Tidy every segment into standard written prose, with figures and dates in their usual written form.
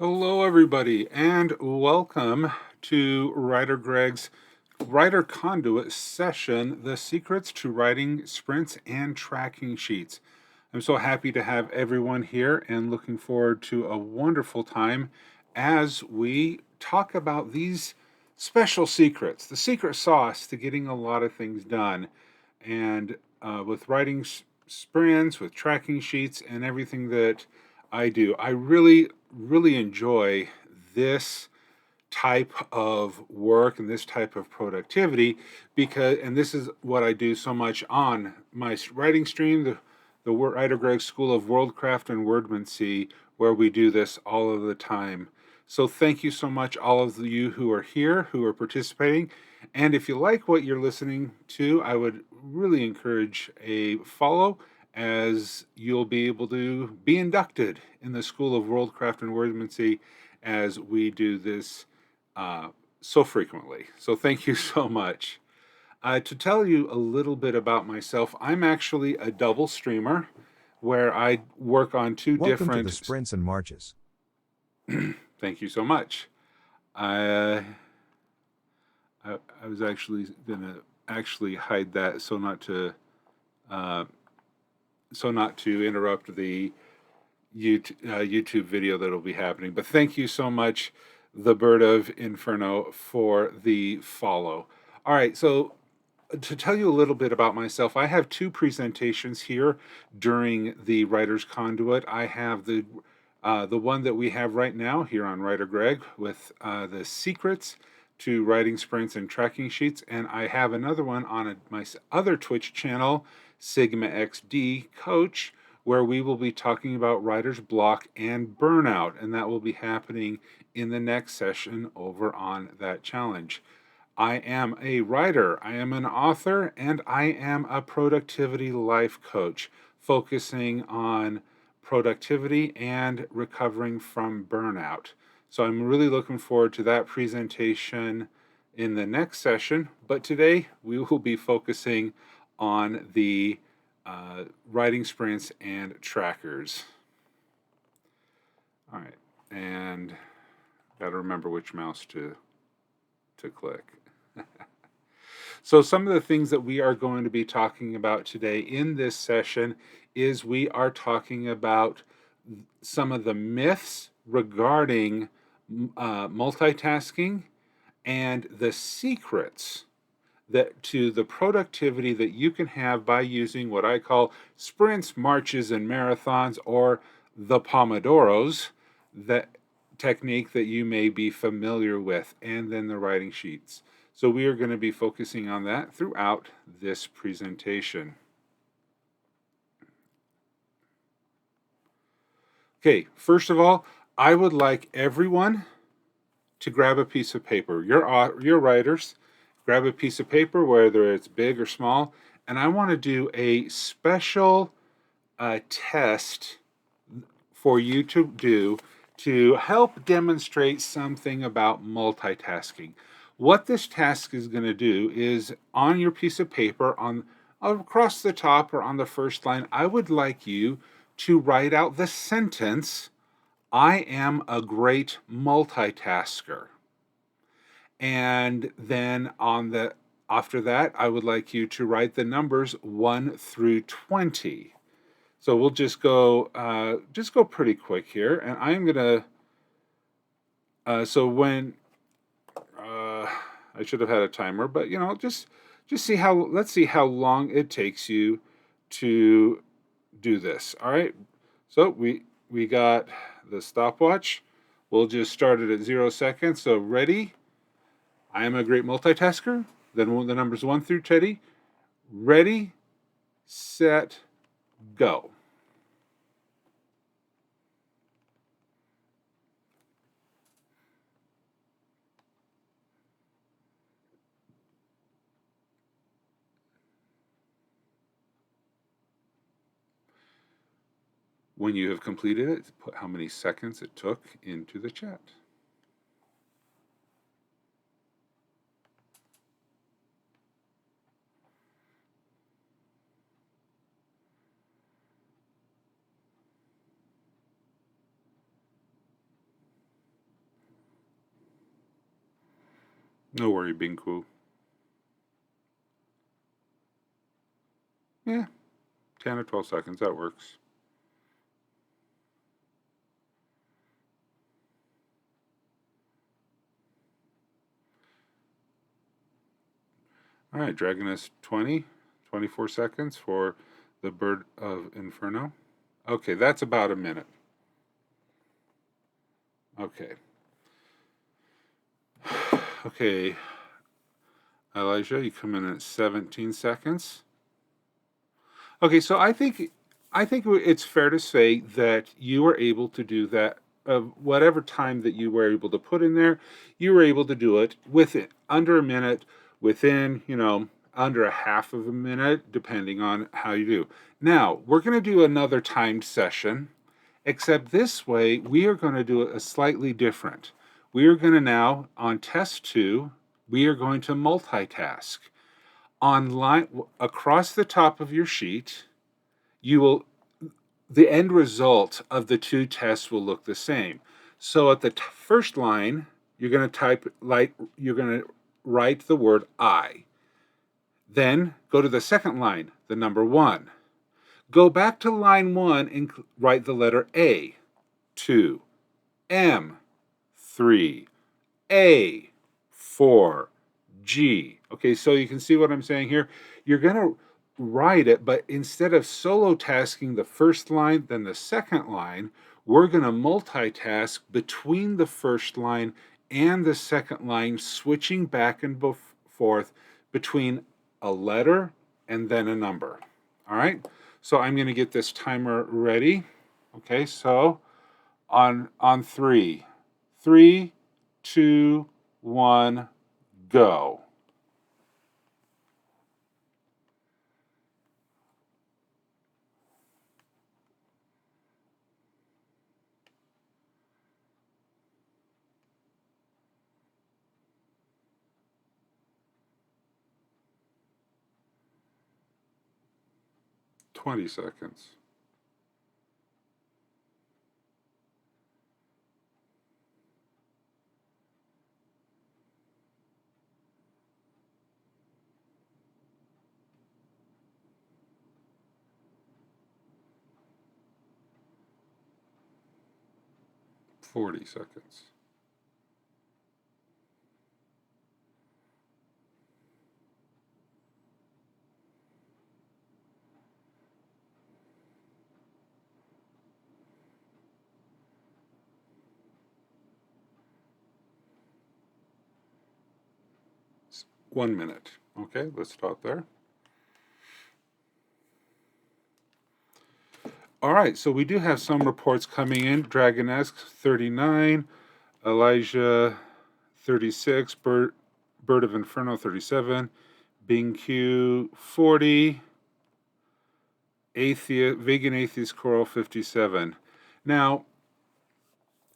Hello, everybody, and welcome to WriterGreg's Writer Conduit session, The Secrets to Writing Sprints and Tracking Sheets. I'm so happy to have everyone here and looking forward to a wonderful time as we talk about these special secrets, the secret sauce to getting a lot of things done. And with writing sprints, with tracking sheets, and everything that I do, I really enjoy this type of work and this type of productivity and this is what I do so much on my writing stream, the WriterGreg School of Worldcraft and Wordmancy, where we do this all of the time. So thank you so much, all of you who are here, who are participating. And if you like what you're listening to, I would really encourage a follow, as you'll be able to be inducted in the School of Worldcraft and Wordmancy as we do this so frequently. So thank you so much. To tell you a little bit about myself, I'm actually a double streamer where I work on two Welcome to the different... sprints and marches. Thank you so much. I was actually gonna hide that so not to interrupt the YouTube video that'll be happening. But thank you so much, the Bird of Inferno, for the follow. All right, so to tell you a little bit about myself, I have two presentations here during the Writers Conduit. I have the one that we have right now here on WriterGreg with the secrets to writing sprints and tracking sheets, and I have another one on my other Twitch channel, Sigma XD Coach, where we will be talking about writer's block and burnout, and that will be happening in the next session over on that challenge. I am a writer, I am an author, and I am a productivity life coach, focusing on productivity and recovering from burnout. So I'm really looking forward to that presentation in the next session, but today we will be focusing on the writing sprints and trackers. All right, and got to remember which mouse to click. So some of the things that we are going to be talking about today in this session is we are talking about some of the myths regarding multitasking and the secrets to the productivity that you can have by using what I call sprints, marches, and marathons, or the Pomodoros, that technique that you may be familiar with, and then the writing sheets. So we are going to be focusing on that throughout this presentation. Okay, first of all, I would like everyone to grab a piece of paper. Your writers, grab a piece of paper, whether it's big or small, and I want to do a special test for you to do to help demonstrate something about multitasking. What this task is going to do is, on your piece of paper, across the top or on the first line, I would like you to write out the sentence, "I am a great multitasker." And then after that, I would like you to write the numbers 1 through 20. So we'll just go pretty quick here, and I'm gonna. So when I should have had a timer, but just see how. Let's see how long it takes you to do this. All right. So we got the stopwatch. We'll just start it at 0 seconds. So ready. I am a great multitasker. Then the numbers 1 through 20. Ready, set, go. When you have completed it, put how many seconds it took into the chat. No worry, being cool. Yeah, 10 or 12 seconds, that works. All right, dragging us 24 seconds for the Bird of Inferno. Okay, that's about a minute. Okay. Okay, Elijah, you come in at 17 seconds. Okay, so I think it's fair to say that you were able to do that of whatever time that you were able to put in there, you were able to do it within under a minute, within, under a half of a minute, depending on how you do. Now, we're going to do another timed session, except this way we are going to do it a slightly different. We are going to now, on test 2, we are going to multitask. On line across the top of your sheet, the end result of the two tests will look the same. So at the first line, you're going to write the word I. Then go to the second line, the number 1. Go back to line 1 and write the letter A. 2, M, 3, A, 4, G. Okay, so you can see what I'm saying here. You're going to write it, but instead of solo tasking the first line, then the second line, we're going to multitask between the first line and the second line, switching back and forth between a letter and then a number. All right, so I'm going to get this timer ready. Okay, so on 3, 3, 2, 1, go. Twenty seconds. Forty seconds. It's 1 minute. Okay, let's stop there. All right, so we do have some reports coming in. Dragonesque 39, Elijah 36, Bird of Inferno 37, Bing Q 40, Vegan Atheist Coral 57. Now,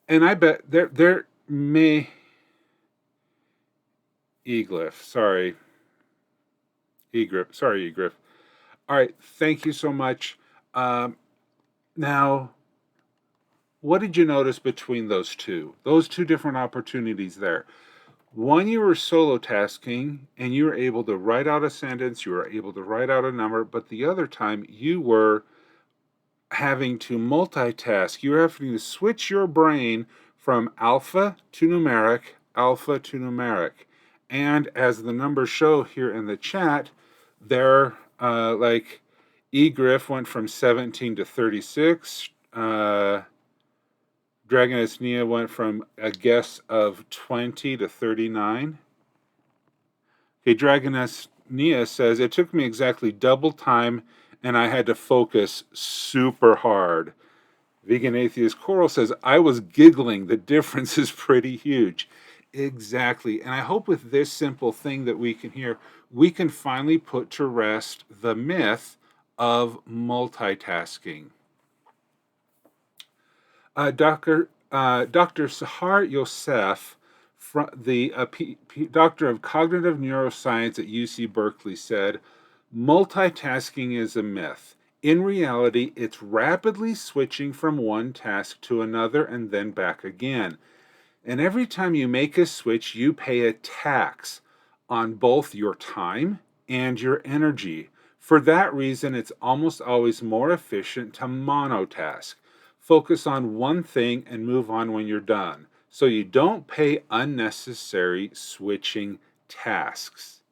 and I bet there may Eglyph, sorry. Egriff. All right, thank you so much. Now, what did you notice between those two? Those two different opportunities there. One, you were solo tasking and you were able to write out a sentence, you were able to write out a number, but the other time you were having to multitask. You were having to switch your brain from alpha to numeric. And as the numbers show here in the chat, they're like eGriff went from 17 to 36. Dragoness Nia went from a guess of 20 to 39. Okay, Dragoness Nia says, it took me exactly double time and I had to focus super hard. Vegan Atheist Coral says, I was giggling. The difference is pretty huge. Exactly. And I hope with this simple thing that we can hear, we can finally put to rest the myth of multitasking. Dr. Sahar Yosef, the doctor of cognitive neuroscience at UC Berkeley, said, multitasking is a myth. In reality, it's rapidly switching from one task to another and then back again. And every time you make a switch, you pay a tax on both your time and your energy. For that reason, it's almost always more efficient to monotask. Focus on one thing and move on when you're done, so you don't pay unnecessary switching tasks.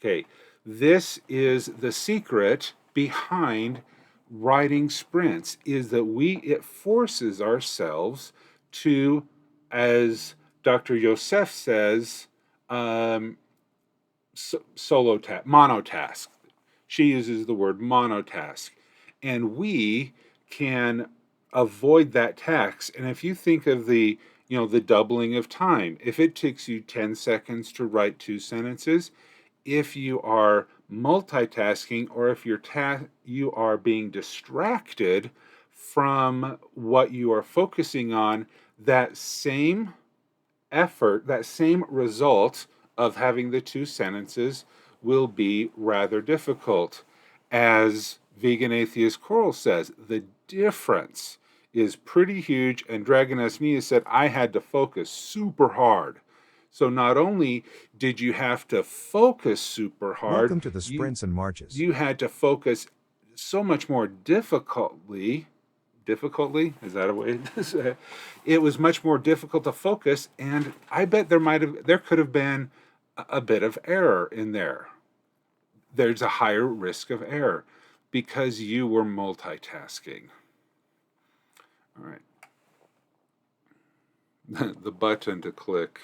Okay, this is the secret behind writing sprints, is that it forces ourselves to, as Dr. Yosef says, monotask. She uses the word monotask, and we can avoid that tax. And if you think of the doubling of time, if it takes you 10 seconds to write 2 sentences, if you are multitasking, or if you are being distracted from what you are focusing on, that same effort, that same result of having the 2 sentences will be rather difficult. As Vegan Atheist Coral says, the difference is pretty huge, and Dragon Esmia said, I had to focus super hard. So not only did you have to focus super hard, Welcome to the sprints and marches. you had to focus so much more difficultly. Is that a way to say it? It was much more difficult to focus, and I bet there could have been a bit of error in there. There's a higher risk of error because you were multitasking. All right. The button to click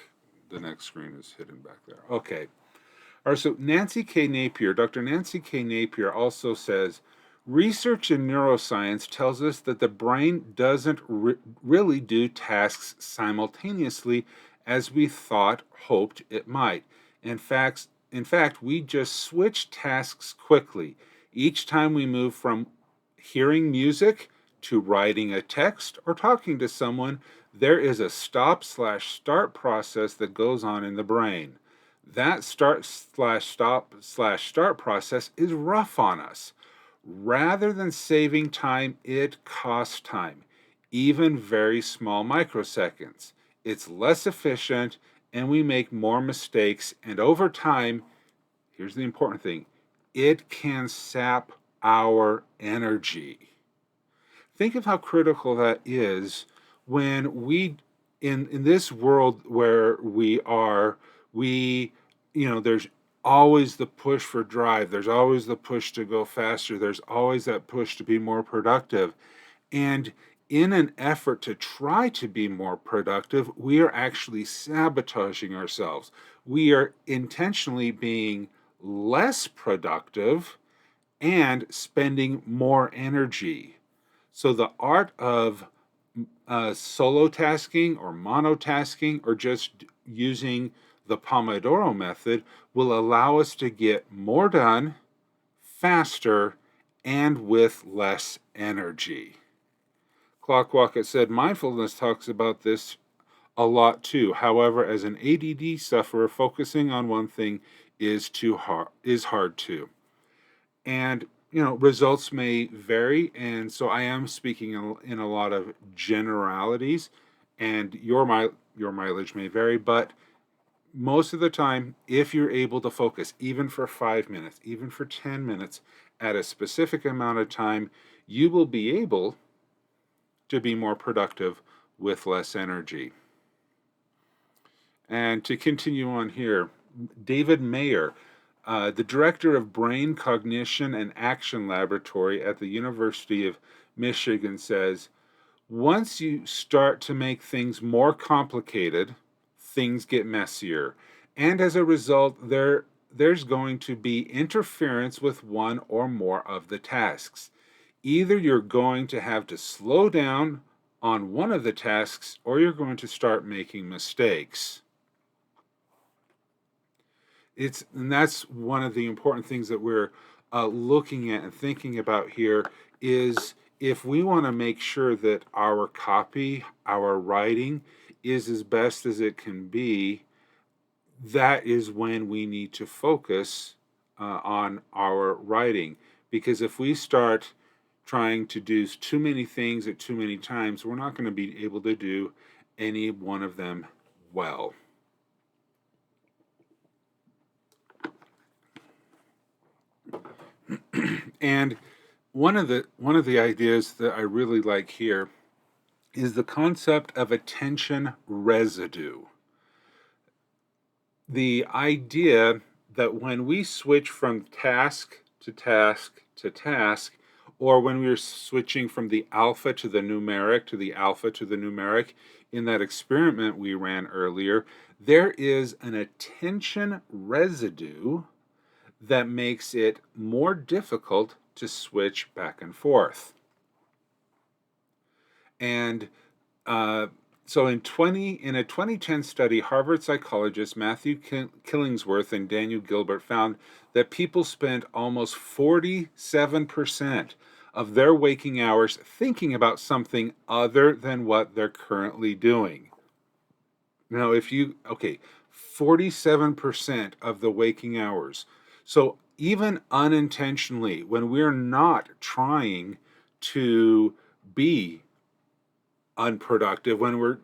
the next screen is hidden back there. Okay. All right, so Dr. Nancy K. Napier also says, research in neuroscience tells us that the brain doesn't really do tasks simultaneously as we hoped it might. In fact, we just switch tasks quickly. Each time we move from hearing music to writing a text or talking to someone, there is a stop/start process that goes on in the brain. That start/stop/start process is rough on us. Rather than saving time, it costs time, even very small microseconds. It's less efficient, and we make more mistakes, and over time, here's the important thing, it can sap our energy. Think of how critical that is when in this world where there's always the push for drive, there's always the push to go faster, there's always that push to be more productive. And in an effort to try to be more productive, we are actually sabotaging ourselves. We are intentionally being less productive and spending more energy. So the art of solo tasking or monotasking, or just using the Pomodoro method, will allow us to get more done faster and with less energy. Clockwalk said mindfulness talks about this a lot too. However, as an ADD sufferer, focusing on one thing is hard too. And results may vary, and so I am speaking in a lot of generalities, and your mileage may vary, but most of the time, if you're able to focus even for 5 minutes, even for 10 minutes at a specific amount of time, you will be able to be more productive with less energy. And to continue on here, David Mayer, the director of Brain Cognition and Action Laboratory at the University of Michigan, says, once you start to make things more complicated, things get messier. And as a result, there's going to be interference with one or more of the tasks. Either you're going to have to slow down on one of the tasks, or you're going to start making mistakes. And that's one of the important things that we're looking at and thinking about here, is if we want to make sure that our copy, our writing, is as best as it can be, that is when we need to focus on our writing. Because if we start trying to do too many things at too many times, we're not going to be able to do any one of them well. And one of the ideas that I really like here is the concept of attention residue. The idea that when we switch from task to task to task, or when we're switching from the alpha to the numeric to the alpha to the numeric, in that experiment we ran earlier, there is an attention residue that makes it more difficult to switch back and forth. And so in a 2010 study, Harvard psychologists Matthew Killingsworth and Daniel Gilbert found that people spent almost 47% of their waking hours thinking about something other than what they're currently doing. Now, 47% of the waking hours. So even unintentionally, when we're not trying to be unproductive, when we're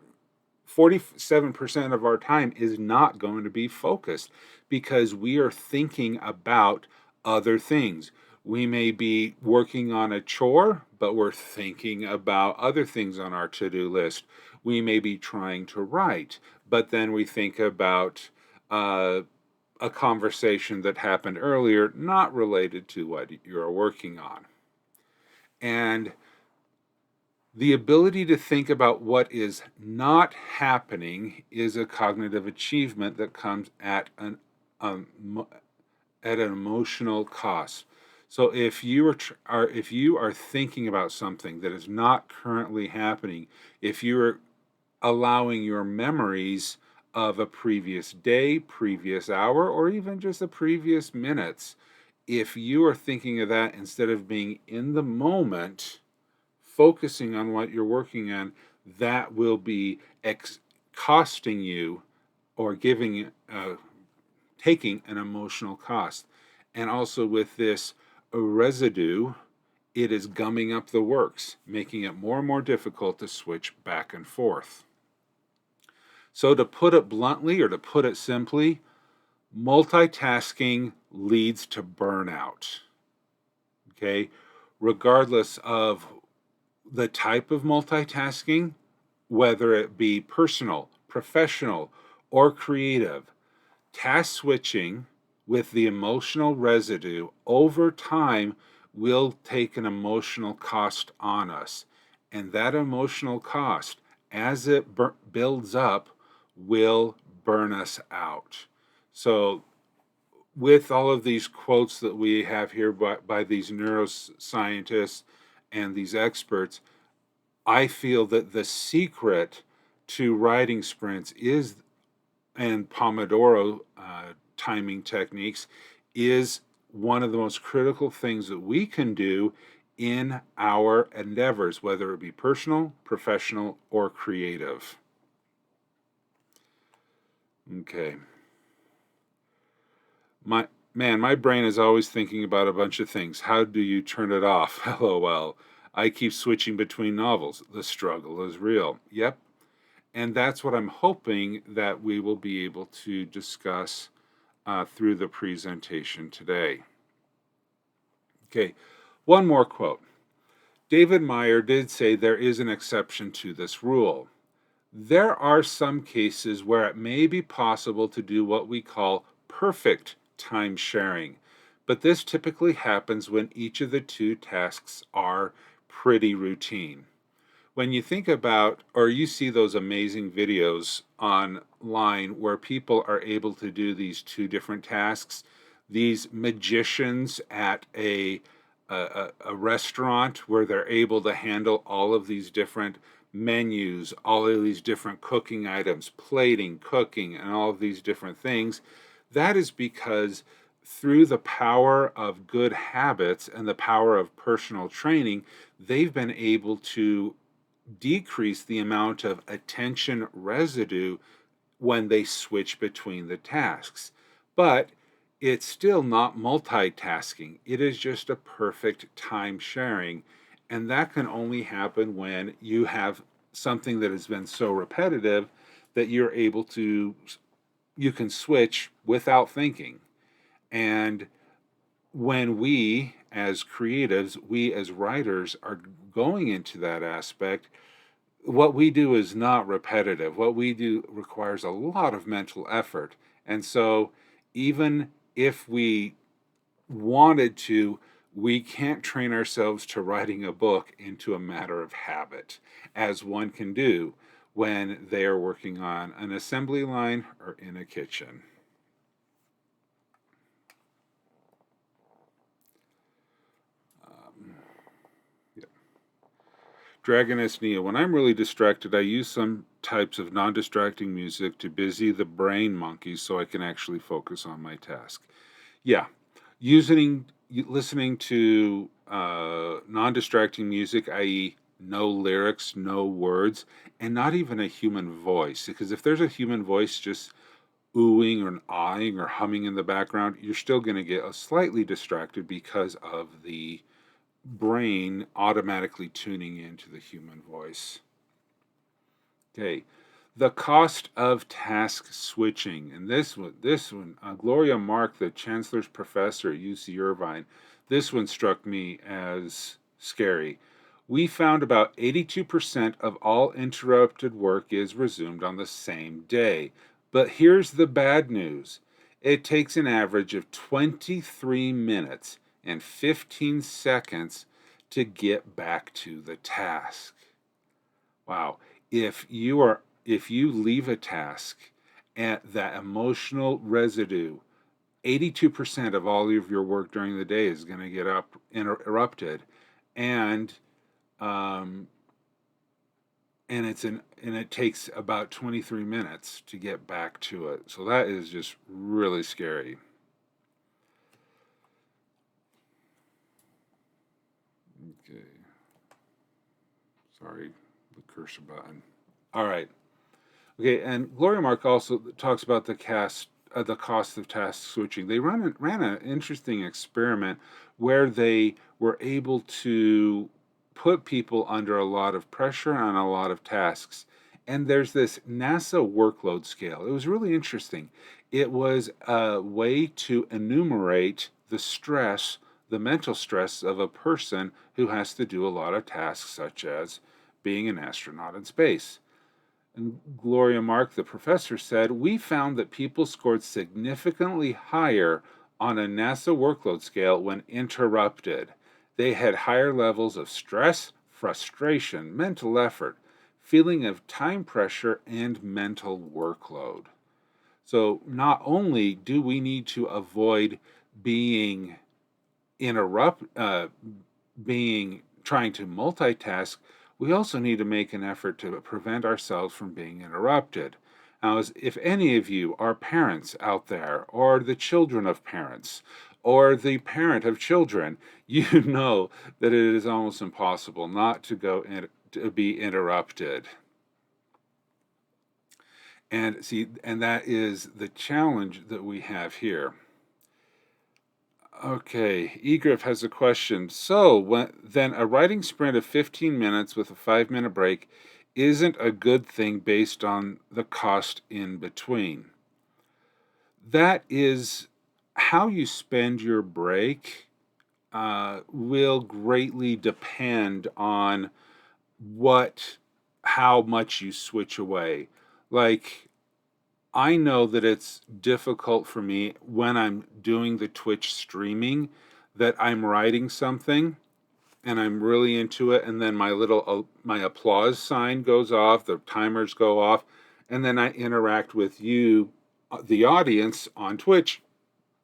47% of our time is not going to be focused because we are thinking about other things. We may be working on a chore, but we're thinking about other things on our to-do list. We may be trying to write, but then we think about a conversation that happened earlier, not related to what you're working on. And the ability to think about what is not happening is a cognitive achievement that comes at an emotional cost. So if you are thinking about something that is not currently happening, if you're allowing your memories of a previous day, previous hour, or even just the previous minutes, if you are thinking of that instead of being in the moment, focusing on what you're working on, that will be costing you or taking an emotional cost. And also with this residue, it is gumming up the works, making it more and more difficult to switch back and forth. So to put it bluntly, or to put it simply, multitasking leads to burnout. Okay? Regardless of the type of multitasking, whether it be personal, professional, or creative, task switching with the emotional residue over time will take an emotional cost on us. And that emotional cost, as it builds up, will burn us out. So with all of these quotes that we have here by these neuroscientists and these experts, I feel that the secret to writing sprints and Pomodoro timing techniques is one of the most critical things that we can do in our endeavors, whether it be personal, professional, or creative. Okay. My brain is always thinking about a bunch of things. How do you turn it off? LOL. I keep switching between novels. The struggle is real. Yep. And that's what I'm hoping that we will be able to discuss through the presentation today. Okay, one more quote. David Meyer did say there is an exception to this rule. There are some cases where it may be possible to do what we call perfect time sharing, but this typically happens when each of the two tasks are pretty routine. When you think about, or you see those amazing videos online where people are able to do these two different tasks, these magicians at a restaurant where they're able to handle all of these different menus, all of these different cooking items, plating, cooking, and all of these different things, that is because through the power of good habits and the power of personal training, they've been able to decrease the amount of attention residue when they switch between the tasks. But it's still not multitasking. It is just a perfect time sharing. And that can only happen when you have something that has been so repetitive that you're able to, you can switch without thinking. And when we as creatives, we as writers are going into that aspect, what we do is not repetitive. What we do requires a lot of mental effort. And so even if we wanted to, we can't train ourselves to writing a book into a matter of habit, as one can do when they are working on an assembly line or in a kitchen. Yeah. Dragoness Neo, when I'm really distracted, I use some types of non-distracting music to busy the brain monkeys so I can actually focus on my task. Yeah, listening to non-distracting music, i.e., no lyrics, no words, and not even a human voice. Because if there's a human voice just oohing or ahhing or humming in the background, you're still going to get slightly distracted because of the brain automatically tuning into the human voice. Okay, the cost of task switching, and this one, Gloria Mark, the chancellor's professor at UC Irvine, this one struck me as scary. We found about 82% of all interrupted work is resumed on the same day. But here's the bad news. It takes an average of 23 minutes and 15 seconds to get back to the task. Wow. If you leave a task at that emotional residue, 82% of all of your work during the day is going to get interrupted, and it takes about 23 minutes to get back to it. So that is just really scary. Okay. Sorry, the cursor button. All right. Okay, and Gloria Mark also talks about the cost of task switching. They ran an interesting experiment where they were able to put people under a lot of pressure on a lot of tasks. And there's this NASA workload scale. It was really interesting. It was a way to enumerate the stress, the mental stress of a person who has to do a lot of tasks, such as being an astronaut in space. And Gloria Mark, the professor, said, we found that people scored significantly higher on a NASA workload scale when interrupted. They had higher levels of stress, frustration, mental effort, feeling of time pressure, and mental workload. So not only do we need to avoid being trying to multitask, we also need to make an effort to prevent ourselves from being interrupted. Now, if any of you are parents out there, or the children of parents, or the parent of children, you know that it is almost impossible not to to be interrupted. And that is the challenge that we have here. Okay, eGriff has a question. So, then a writing sprint of 15 minutes with a 5-minute break isn't a good thing based on the cost in between. That is how you spend your break will greatly depend on how much you switch away. Like, I know that it's difficult for me when I'm doing the Twitch streaming, that I'm writing something and I'm really into it, and then my applause sign goes off, the timers go off, and then I interact with you, the audience on Twitch,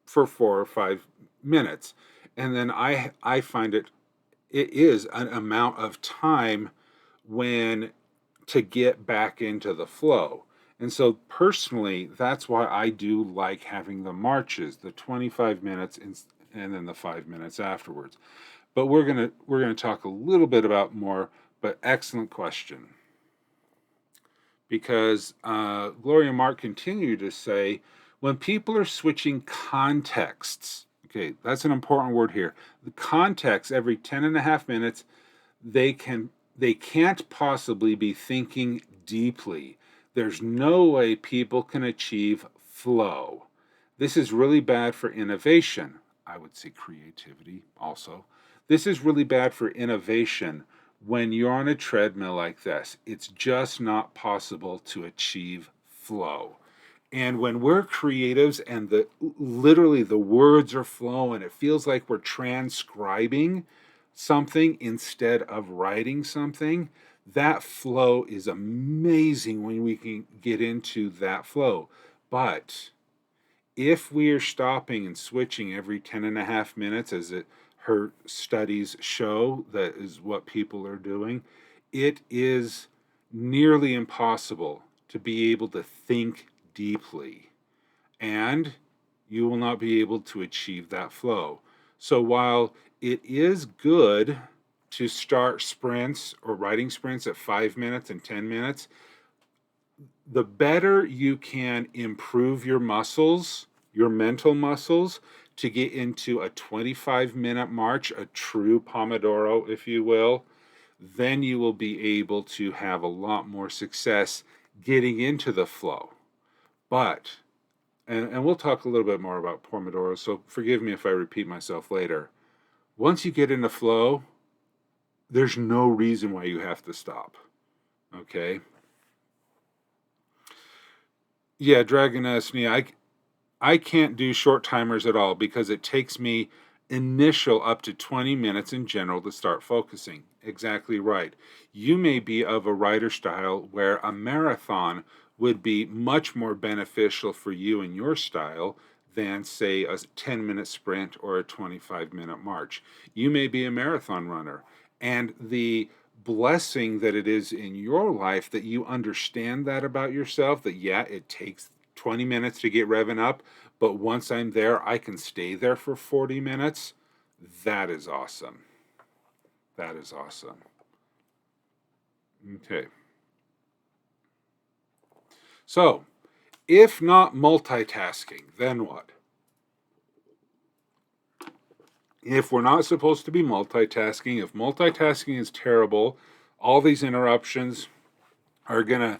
for 4 or 5 minutes, and then I find it is an amount of time when to get back into the flow. And so personally, that's why I do like having the marches, the 25 minutes and then the 5 minutes afterwards. But we're gonna talk a little bit about more. But excellent question, because Gloria Mark continued to say, when people are switching contexts, okay, that's an important word here. The context every 10.5 minutes, they can't possibly be thinking deeply. There's no way people can achieve flow. This is really bad for innovation. I would say creativity also. This is really bad for innovation when you're on a treadmill like this. It's just not possible to achieve flow. And when we're creatives and literally the words are flowing, it feels like we're transcribing something instead of writing something. That flow is amazing when we can get into that flow. But if we are stopping and switching every 10 and a half minutes, her studies show that is what people are doing, it is nearly impossible to be able to think deeply, and you will not be able to achieve that flow. So while it is good to start sprints or writing sprints at 5 minutes and 10 minutes, the better you can improve your muscles, your mental muscles, to get into a 25-minute march, a true Pomodoro, if you will, then you will be able to have a lot more success getting into the flow. But, and we'll talk a little bit more about Pomodoro, so forgive me if I repeat myself later. Once you get into flow, there's no reason why you have to stop. Okay? Yeah, Dragon asked me, I can't do short timers at all because it takes me initial up to 20 minutes in general to start focusing. Exactly right. You may be of a writer style where a marathon would be much more beneficial for you and your style than, say, a 10-minute sprint or a 25-minute march. You may be a marathon runner, and the blessing that it is in your life that you understand that about yourself, that yeah, it takes 20 minutes to get revving up, but once I'm there, I can stay there for 40 minutes. That is awesome. That is awesome. Okay. So, if not multitasking, then what? If we're not supposed to be multitasking, if multitasking is terrible, all these interruptions are going to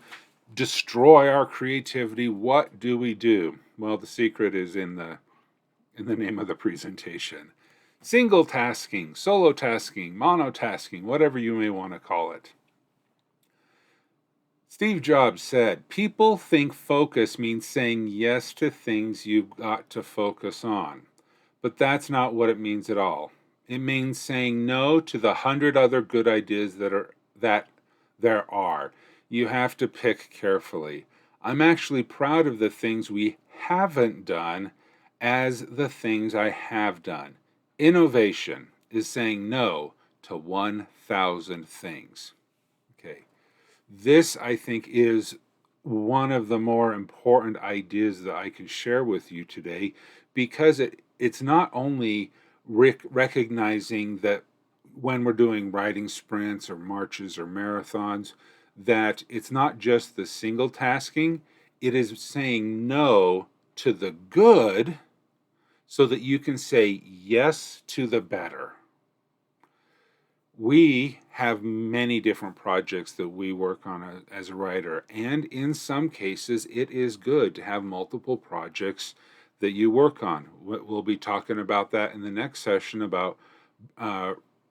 destroy our creativity, what do we do? Well, the secret is in the name of the presentation. Single tasking, solo tasking, monotasking, whatever you may want to call it. Steve Jobs said, people think focus means saying yes to things you've got to focus on. But that's not what it means at all. It means saying no to the 100 other good ideas that there are. You have to pick carefully. I'm actually proud of the things we haven't done as the things I have done. Innovation is saying no to 1,000 things. Okay. This, I think, is one of the more important ideas that I can share with you today, because it's not only recognizing that when we're doing writing sprints or marches or marathons, that it's not just the single tasking, it is saying no to the good so that you can say yes to the better. We have many different projects that we work on as a writer, and in some cases it is good to have multiple projects that you work on. We'll be talking about that in the next session about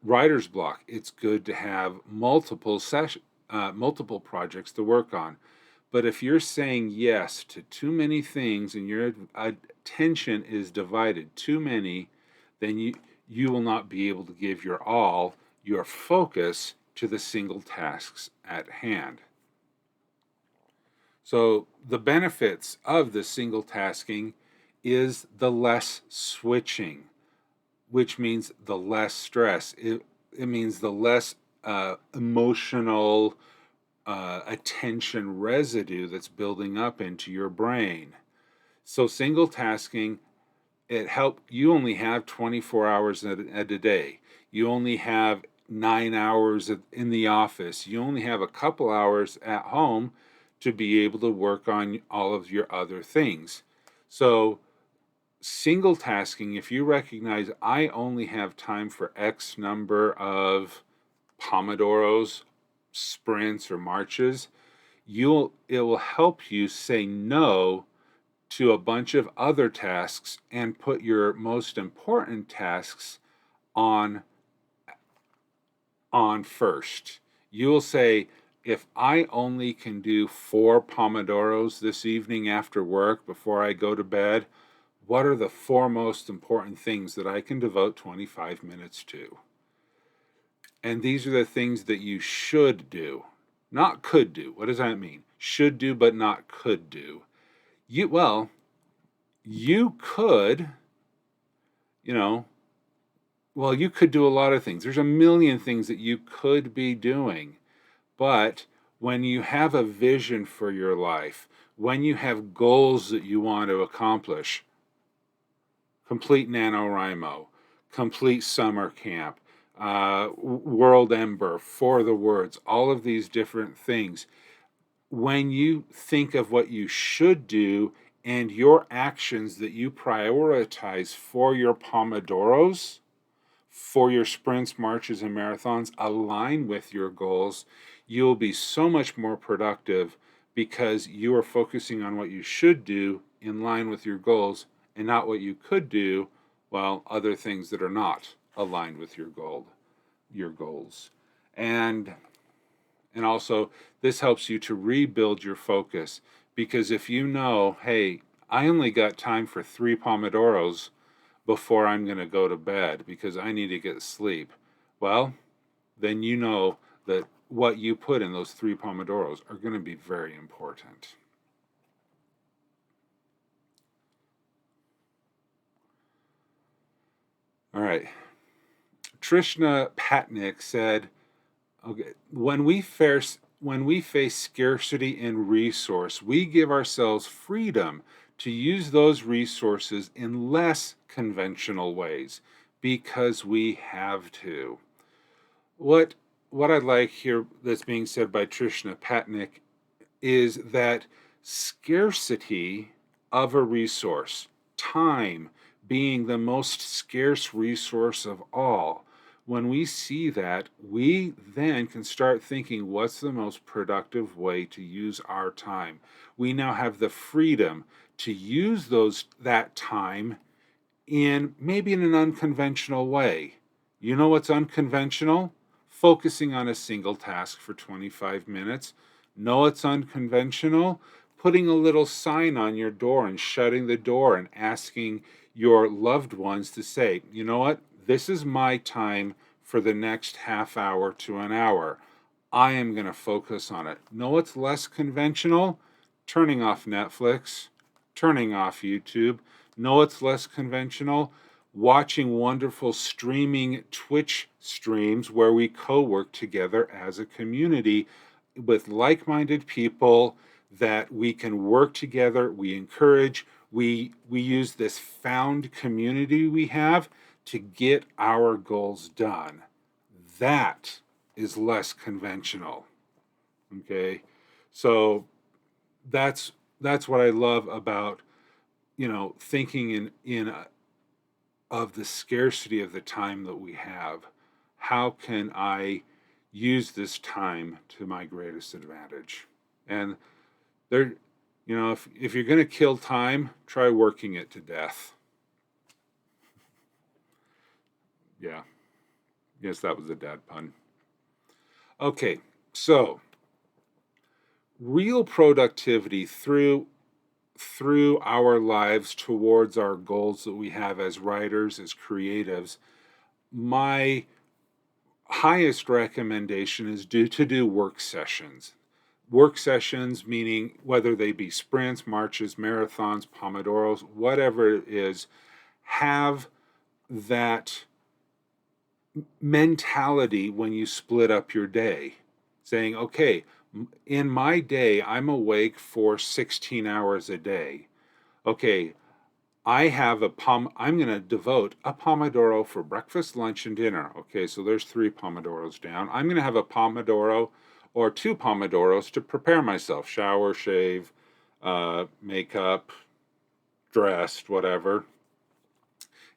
writer's block. It's good to have multiple projects to work on. But if you're saying yes to too many things and your attention is divided too many, then you will not be able to give your focus to the single tasks at hand. So the benefits of the single tasking is the less switching, which means the less stress. It means the less emotional attention residue that's building up into your brain. So single tasking, you only have 24 hours a day. You only have 9 hours in the office. You only have a couple hours at home to be able to work on all of your other things. So single tasking, if you recognize I only have time for X number of Pomodoros, sprints, or marches, it will help you say no to a bunch of other tasks and put your most important tasks on first. You'll say, if I only can do 4 Pomodoros this evening after work before I go to bed, what are the 4 most important things that I can devote 25 minutes to? And these are the things that you should do, not could do. What does that mean? Should do, but not could do. You could, you could do a lot of things. There's a million things that you could be doing. But when you have a vision for your life, when you have goals that you want to accomplish, complete NaNoWriMo, complete summer camp, World Ember, For the Words, all of these different things. When you think of what you should do and your actions that you prioritize for your Pomodoros, for your sprints, marches, and marathons align with your goals, you'll be so much more productive because you are focusing on what you should do in line with your goals and not what you could do, other things that are not aligned with your goals. And also, this helps you to rebuild your focus, because if you know, hey, I only got time for 3 Pomodoros before I'm going to go to bed because I need to get sleep, then you know that what you put in those 3 Pomodoros are going to be very important. All right. Trishna Patnick said, okay, when we face scarcity in resource, we give ourselves freedom to use those resources in less conventional ways because we have to. What I like here that's being said by Trishna Patnick is that scarcity of a resource, time being the most scarce resource of all, when we see that, we then can start thinking, what's the most productive way to use our time? We now have the freedom to use that time in maybe in an unconventional way. You know what's unconventional? Focusing on a single task for 25 minutes. Know it's unconventional? Putting a little sign on your door and shutting the door and asking your loved ones to say, you know what? This is my time for the next half hour to an hour. I am going to focus on it. Know what's less conventional? Turning off Netflix, turning off YouTube. Know what's less conventional? Watching wonderful streaming Twitch streams where we co-work together as a community with like-minded people that we can work together, we encourage, we use this found community we have to get our goals done. That is less conventional. Okay? So that's what I love about, thinking of the scarcity of the time that we have. How can I use this time to my greatest advantage? And there, if you're going to kill time, try working it to death. Yeah. Yes, that was a dad pun. Okay, so real productivity through our lives towards our goals that we have as writers, as creatives, my highest recommendation is to do work sessions. Work sessions, meaning whether they be sprints, marches, marathons, Pomodoros, whatever it is, have that mentality when you split up your day, saying, okay, in my day, I'm awake for 16 hours a day. Okay, I'm going to devote a Pomodoro for breakfast, lunch, and dinner. Okay, so there's 3 Pomodoros down. I'm going to have a Pomodoro or 2 Pomodoros to prepare myself, shower, shave, makeup, dressed, whatever.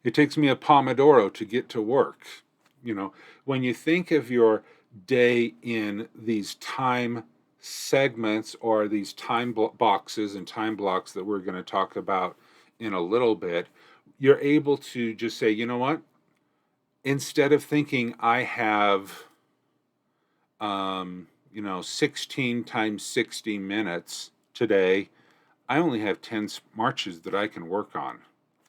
It takes me a Pomodoro to get to work. When you think of your day in these time segments or these time boxes and time blocks that we're going to talk about in a little bit, you're able to just say, you know what? Instead of thinking I have, 16 times 60 minutes today, I only have 10 marches that I can work on,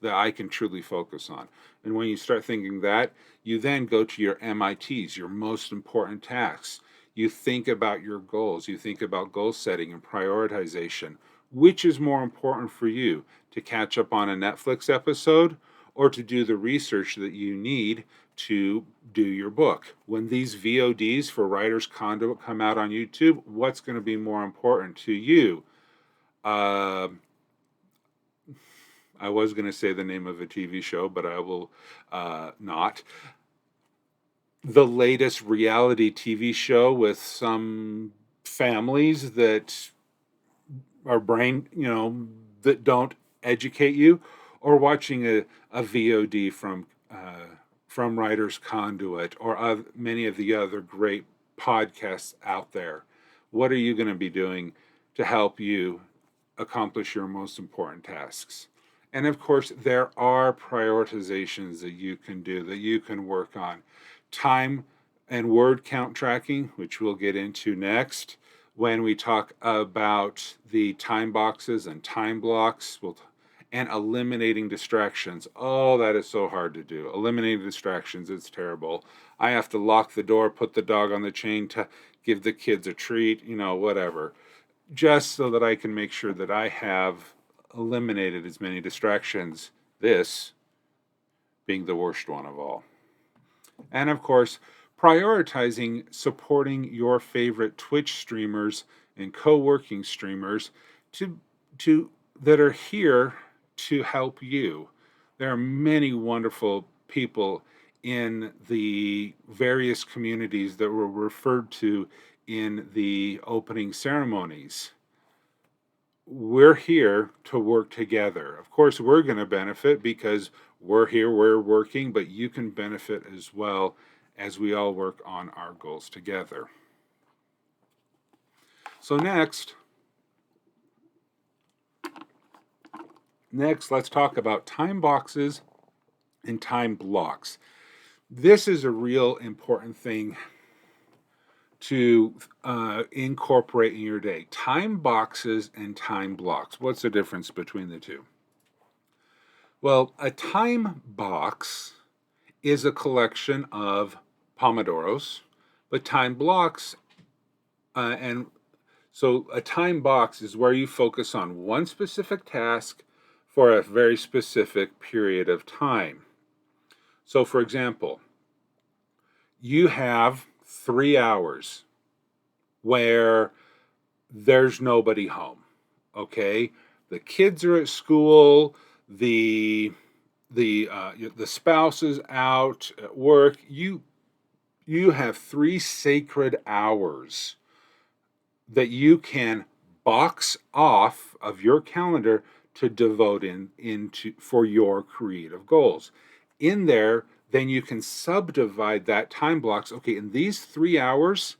that I can truly focus on. And when you start thinking that, you then go to your MITs, your most important tasks. You think about your goals. You think about goal setting and prioritization. Which is more important for you, to catch up on a Netflix episode or to do the research that you need to do your book? When these VODs for Writers CONduit come out on YouTube, what's going to be more important to you? I was going to say the name of a TV show, but I will not. The latest reality TV show with some families that are that don't educate you, or watching a VOD from Writers CONduit or many of the other great podcasts out there. What are you going to be doing to help you accomplish your most important tasks? And of course, there are prioritizations that you can do, that you can work on. Time and word count tracking, which we'll get into next when we talk about the time boxes and time blocks, and eliminating distractions. Oh, that is so hard to do. Eliminating distractions, it's terrible. I have to lock the door, put the dog on the chain to give the kids a treat, whatever, just so that I can make sure that I have eliminated as many distractions, this being the worst one of all. And of course, prioritizing supporting your favorite Twitch streamers and co-working streamers to that are here to help you. There are many wonderful people in the various communities that were referred to in the opening ceremonies. We're here to work together. Of course, we're going to benefit because we're here, we're working, but you can benefit as well as we all work on our goals together. So next, let's talk about time boxes and time blocks. This is a real important thing to incorporate in your day. Time boxes and time blocks. What's the difference between the two? Well, a time box is a collection of pomodoros, but time blocks, and so a time box is where you focus on one specific task for a very specific period of time. So, for example, you have 3 hours where there's nobody home. Okay, the kids are at school, the spouse is out at work. You have 3 sacred hours that you can box off of your calendar to devote into for your creative goals. In there, then you can subdivide that time blocks. Okay, in these 3 hours,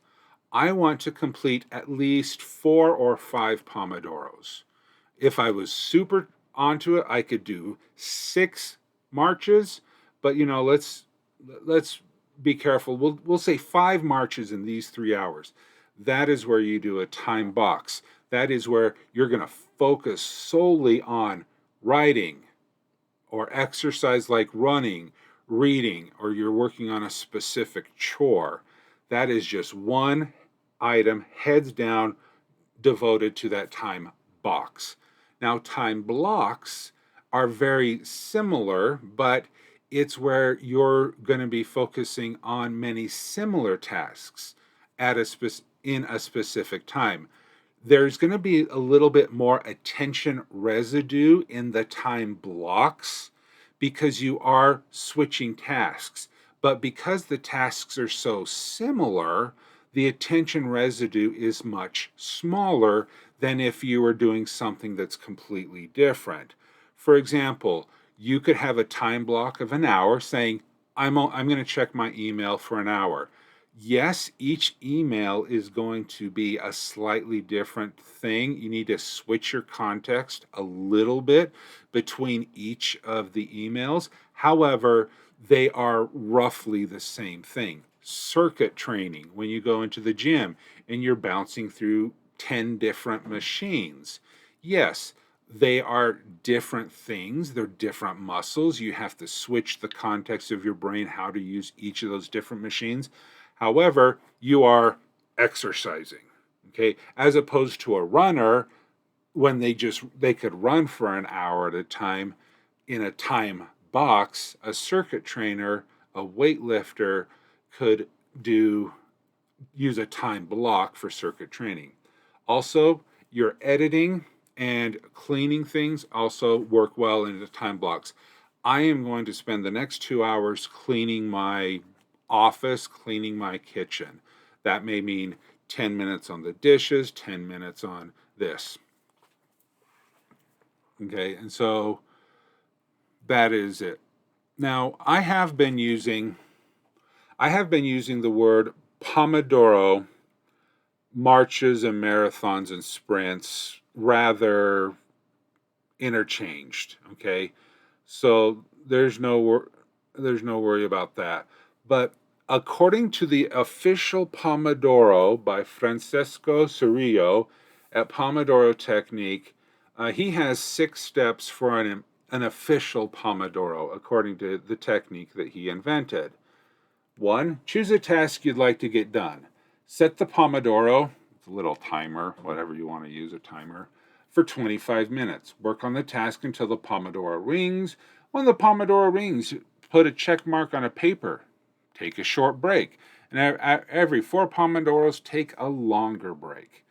I want to complete at least 4 or 5 pomodoros. If I was super onto it, I could do 6 marches, but let's be careful. We'll say 5 marches in these 3 hours. That is where you do a time box. That is where you're going to focus solely on writing or exercise like running, reading, or you're working on a specific chore. That is just one item, heads down, devoted to that time box. Now, time blocks are very similar, but it's where you're going to be focusing on many similar tasks at in a specific time. There's going to be a little bit more attention residue in the time blocks because you are switching tasks. But because the tasks are so similar, the attention residue is much smaller than if you were doing something that's completely different. For example, you could have a time block of an hour saying, I'm going to check my email for an hour. Yes, each email is going to be a slightly different thing. You need to switch your context a little bit between each of the emails. However, they are roughly the same thing. Circuit training, when you go into the gym and you're bouncing through 10 different machines. Yes, they are different things. They're different muscles. You have to switch the context of your brain, how to use each of those different machines. However, you are exercising, okay? As opposed to a runner, when they could run for an hour at a time in a time box, a circuit trainer, a weightlifter could use a time block for circuit training. Also, your editing and cleaning things also work well into time blocks. I am going to spend the next 2 hours cleaning my office, cleaning my kitchen. That may mean 10 minutes on the dishes, 10 minutes on this. Okay, and so that is it. Now, I have been using the word Pomodoro marches and marathons and sprints rather interchanged, okay? So there's no worry about that. But according to the official Pomodoro by Francesco Cirillo at Pomodoro Technique, he has 6 steps for an official Pomodoro according to the technique that he invented. 1, choose a task you'd like to get done. Set the Pomodoro, it's a little timer, whatever you want to use, a timer, for 25 minutes. Work on the task until the Pomodoro rings. When the Pomodoro rings, put a check mark on a paper. Take a short break. And every 4 Pomodoros, take a longer break.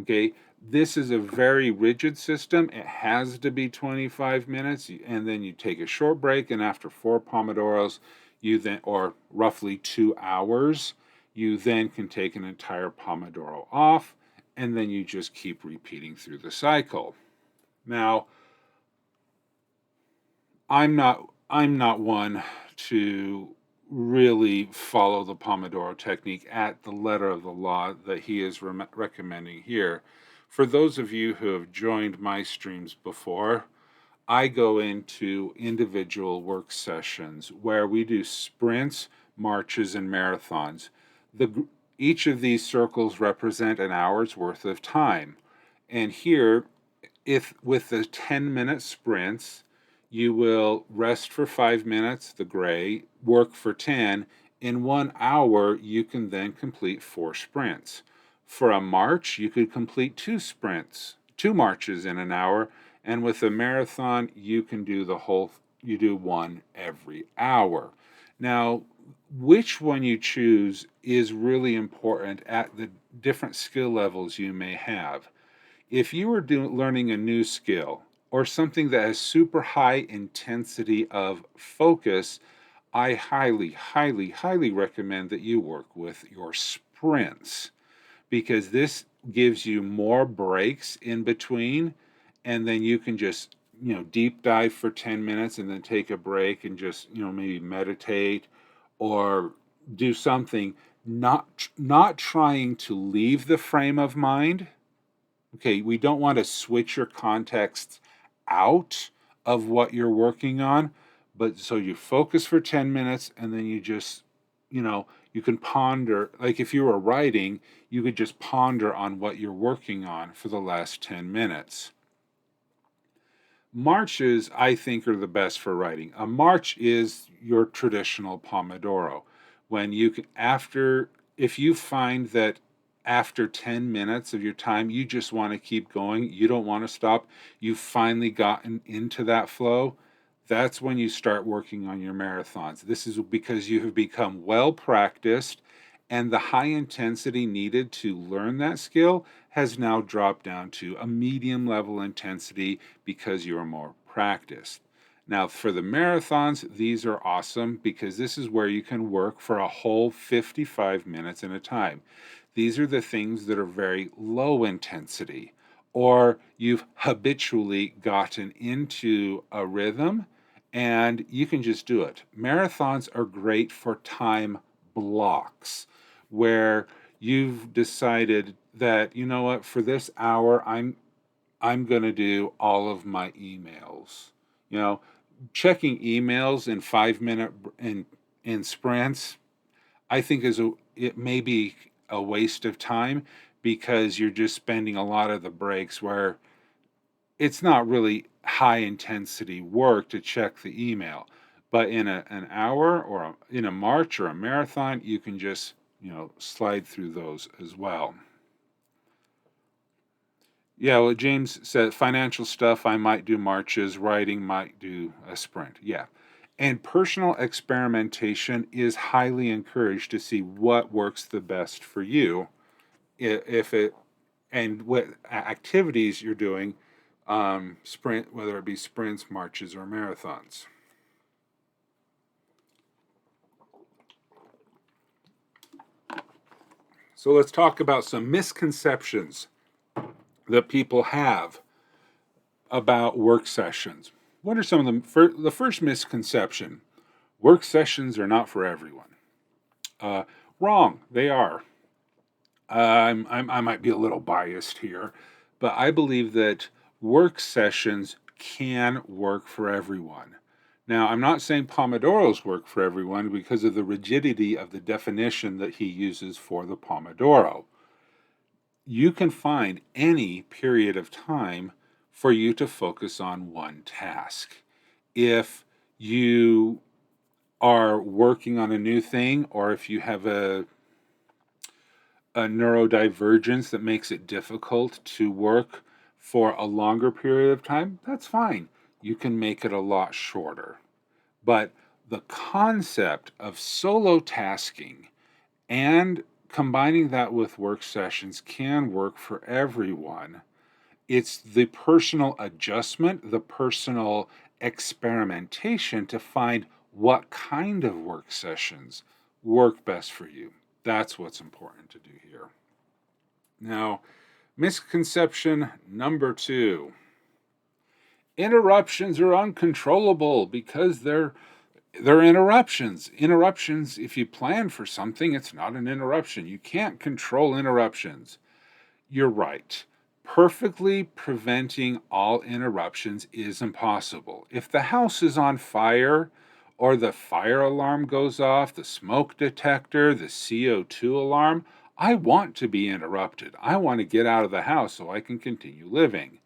Okay, this is a very rigid system. It has to be 25 minutes, and then you take a short break, and after 4 Pomodoros, you then, or roughly 2 hours, you then can take an entire Pomodoro off, and then you just keep repeating through the cycle. Now, I'm not one to really follow the Pomodoro technique at the letter of the law that he is recommending here. For those of you who have joined my streams before, I go into individual work sessions where we do sprints, marches, and marathons. Each of these circles represent an hour's worth of time. And here, if with the 10-minute sprints, you will rest for 5 minutes, the gray, work for 10. In 1 hour, you can then complete 4 sprints. For a march, you could complete 2 sprints, 2 marches in an hour. And with a marathon, you can do you do 1 every hour. Now, which one you choose is really important at the different skill levels you may have. If you are learning a new skill or something that has super high intensity of focus, I highly, highly, highly recommend that you work with your sprints, because this gives you more breaks in between, and then you can just deep dive for 10 minutes and then take a break and just maybe meditate or do something, not trying to leave the frame of mind. Okay, we don't want to switch your context out of what you're working on, but so you focus for 10 minutes and then you just, you can ponder. Like if you were writing, you could just ponder on what you're working on for the last 10 minutes. Marches, I think, are the best for writing. A march is your traditional Pomodoro. When you can, if you find that after 10 minutes of your time, you just want to keep going, you don't want to stop, you've finally gotten into that flow, that's when you start working on your marathons. This is because you have become well practiced, and the high intensity needed to learn that skill has now dropped down to a medium level intensity because you are more practiced. Now, for the marathons, these are awesome because this is where you can work for a whole 55 minutes at a time. These are the things that are very low intensity, or you've habitually gotten into a rhythm and you can just do it. Marathons are great for time blocks. where you've decided that, you know what, for this hour, I'm going to do all of my emails. You know, checking emails in 5 minute in sprints, I think it may be a waste of time because you're just spending a lot of the breaks where it's not really high intensity work to check the email. But in an hour or in a march or a marathon, you can just, slide through those as well. Yeah, well, James said financial stuff, I might do marches, writing might do a sprint. Yeah. And personal experimentation is highly encouraged to see what works the best for you. If it and what activities you're doing, sprint, whether it be sprints, marches, or marathons. So let's talk about some misconceptions that people have about work sessions. What are some of them? The first misconception: work sessions are not for everyone. Uh, Wrong, they are. I might be a little biased here, but I believe that work sessions can work for everyone. Now, I'm not saying Pomodoros work for everyone because of the rigidity of the definition that he uses for the Pomodoro. You can find any period of time for you to focus on one task. If you are working on a new thing, or if you have a neurodivergence that makes it difficult to work for a longer period of time, that's fine. You can make it a lot shorter. But the concept of solo tasking and combining that with work sessions can work for everyone. It's the personal adjustment, the personal experimentation to find what kind of work sessions work best for you. That's what's important to do here. Now, misconception number 2. Interruptions are uncontrollable because they're interruptions. Interruptions, if you plan for something, it's not an interruption. You can't control interruptions. You're right. Perfectly preventing all interruptions is impossible. If the house is on fire, or the fire alarm goes off, the smoke detector, the CO2 alarm, I want to be interrupted. I want to get out of the house so I can continue living.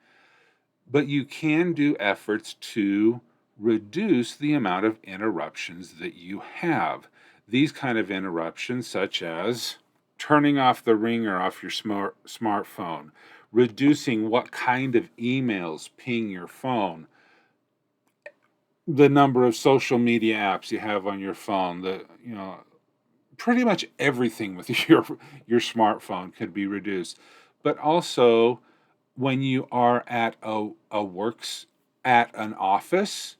But you can do efforts to reduce the amount of interruptions that you have. These kind of interruptions, such as turning off the ringer off your smartphone, reducing what kind of emails ping your phone, the number of social media apps you have on your phone, pretty much everything with your smartphone could be reduced. But also, when you are at at an office,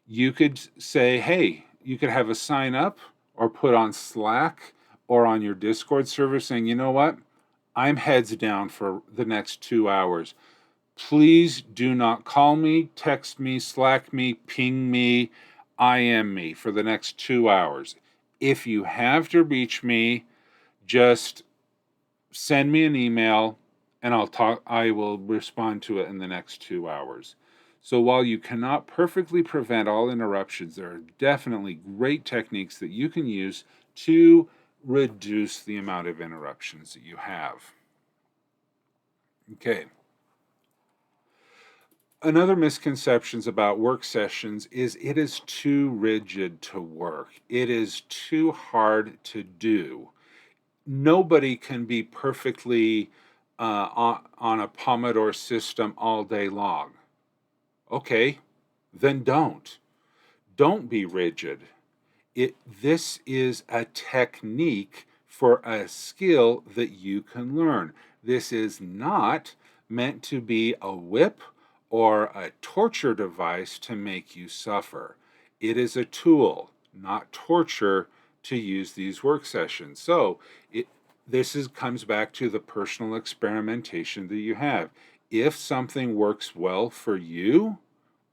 you could say, hey, you could have a sign up or put on Slack or on your Discord server saying, you know what, I'm heads down for the next 2 hours. Please do not call me, text me, Slack me, ping me, IM me for the next 2 hours. If you have to reach me, just send me an email and I will respond to it in the next 2 hours. So while you cannot perfectly prevent all interruptions, there are definitely great techniques that you can use to reduce the amount of interruptions that you have. Okay. Another misconception about work sessions is it is too rigid to work. It is too hard to do. Nobody can be perfectly on a Pomodoro system all day long. Okay, then don't. Don't be rigid. This is a technique for a skill that you can learn. This is not meant to be a whip or a torture device to make you suffer. It is a tool, not torture, to use these work sessions. So this comes back to the personal experimentation that you have. If something works well for you,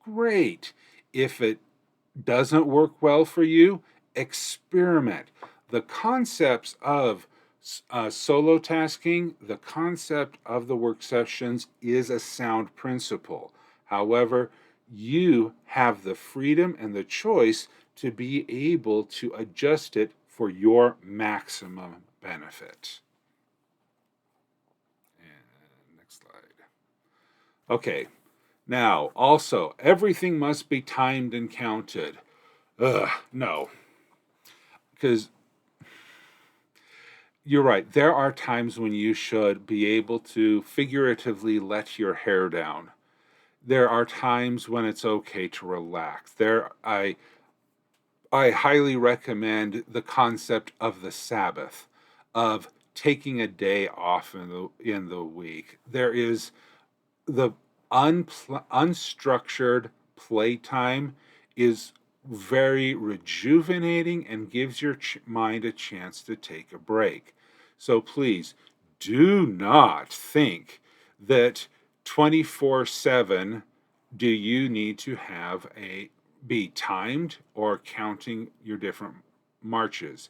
great. If it doesn't work well for you, experiment. the concepts of solo tasking, the concept of the work sessions is a sound principle. However, you have the freedom and the choice to be able to adjust it for your maximum benefit. And next slide. Okay, now also, everything must be timed and counted. No, because you're right. There are times when you should be able to figuratively let your hair down. There are times when it's okay to relax. I highly recommend the concept of the Sabbath, of taking a day off in the week. There is the unstructured playtime is very rejuvenating and gives your mind a chance to take a break. So please do not think that 24/7 do you need to have be timed or counting your different marches.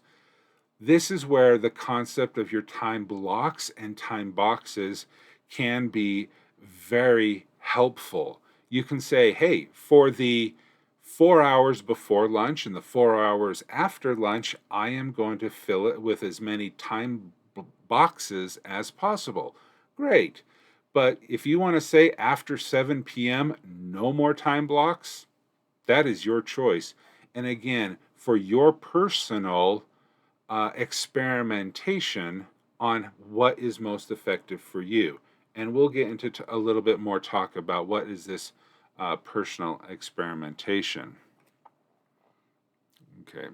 This is where the concept of your time blocks and time boxes can be very helpful. You can say, hey, for the 4 hours before lunch and the 4 hours after lunch, I am going to fill it with as many time boxes as possible. Great. But if you want to say after 7 p.m., no more time blocks, that is your choice. And again, for your personal experimentation on what is most effective for you. And we'll get into a little bit more talk about what is this personal experimentation. Okay.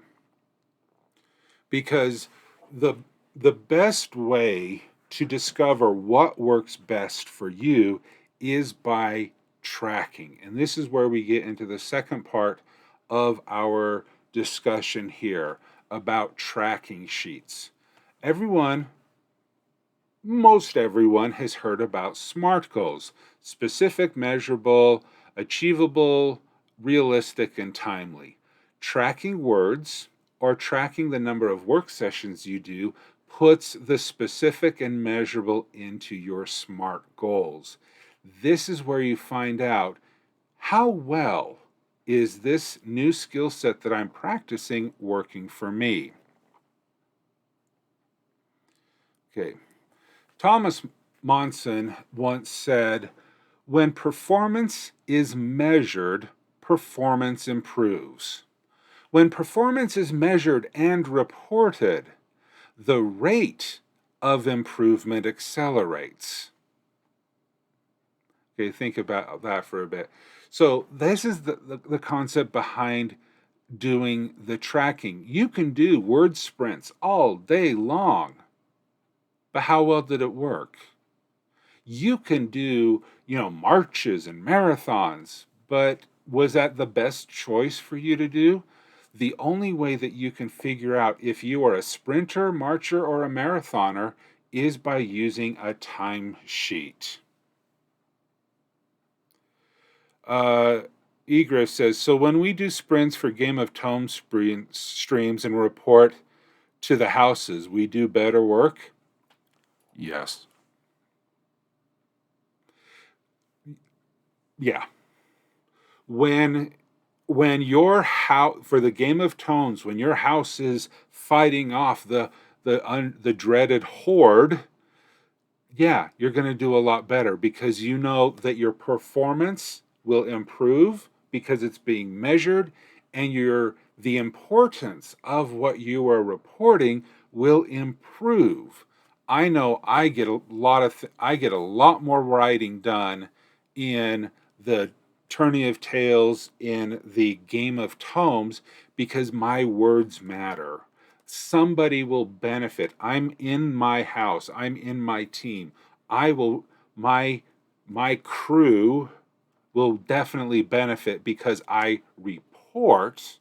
Because the best way to discover what works best for you is by tracking. And this is where we get into the second part of our discussion here about tracking sheets. Most everyone has heard about SMART goals: specific, measurable, achievable, realistic, and timely. Tracking words or tracking the number of work sessions you do puts the specific and measurable into your SMART goals. This is where you find out how well is this new skill set that I'm practicing working for me. Okay. Thomas Monson once said, when performance is measured, performance improves. When performance is measured and reported, the rate of improvement accelerates. Okay, think about that for a bit. So this is the concept behind doing the tracking. You can do word sprints all day long, but how well did it work? You can do, marches and marathons, but was that the best choice for you to do? The only way that you can figure out if you are a sprinter, marcher, or a marathoner is by using a time sheet. Egriff says, so when we do sprints for Game of Thrones streams and report to the houses, we do better work? Yes. Yeah. When your house, for the Game of Thrones, when your house is fighting off the dreaded horde, yeah, you're going to do a lot better because you know that your performance will improve because it's being measured, and the importance of what you are reporting will improve. I know I get a lot more writing done in the Tourney of Tales in the Game of Tomes because my words matter. Somebody will benefit. I'm in my house. I'm in my team. My crew will definitely benefit because I report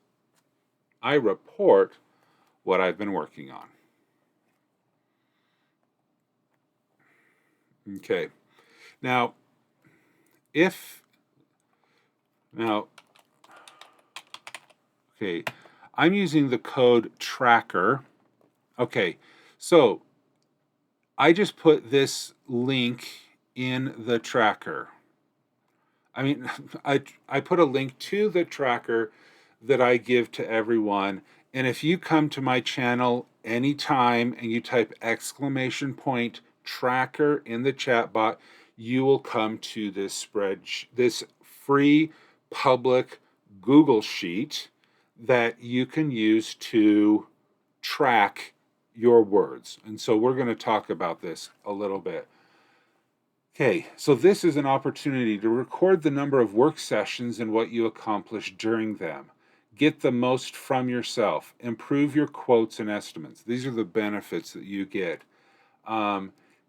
what I've been working on. Okay. Now, okay, I'm using the code tracker Okay, so I just put this link in the tracker. I mean, I put a link to the tracker that I give to everyone. And if you come to my channel anytime and you type exclamation point tracker in the chat bot, you will come to this free public Google sheet that you can use to track your words. And so we're going to talk about this a little bit. Okay, so this is an opportunity to record the number of work sessions and what you accomplished during them. Get the most from yourself. Improve your quotes and estimates. These are the benefits that you get.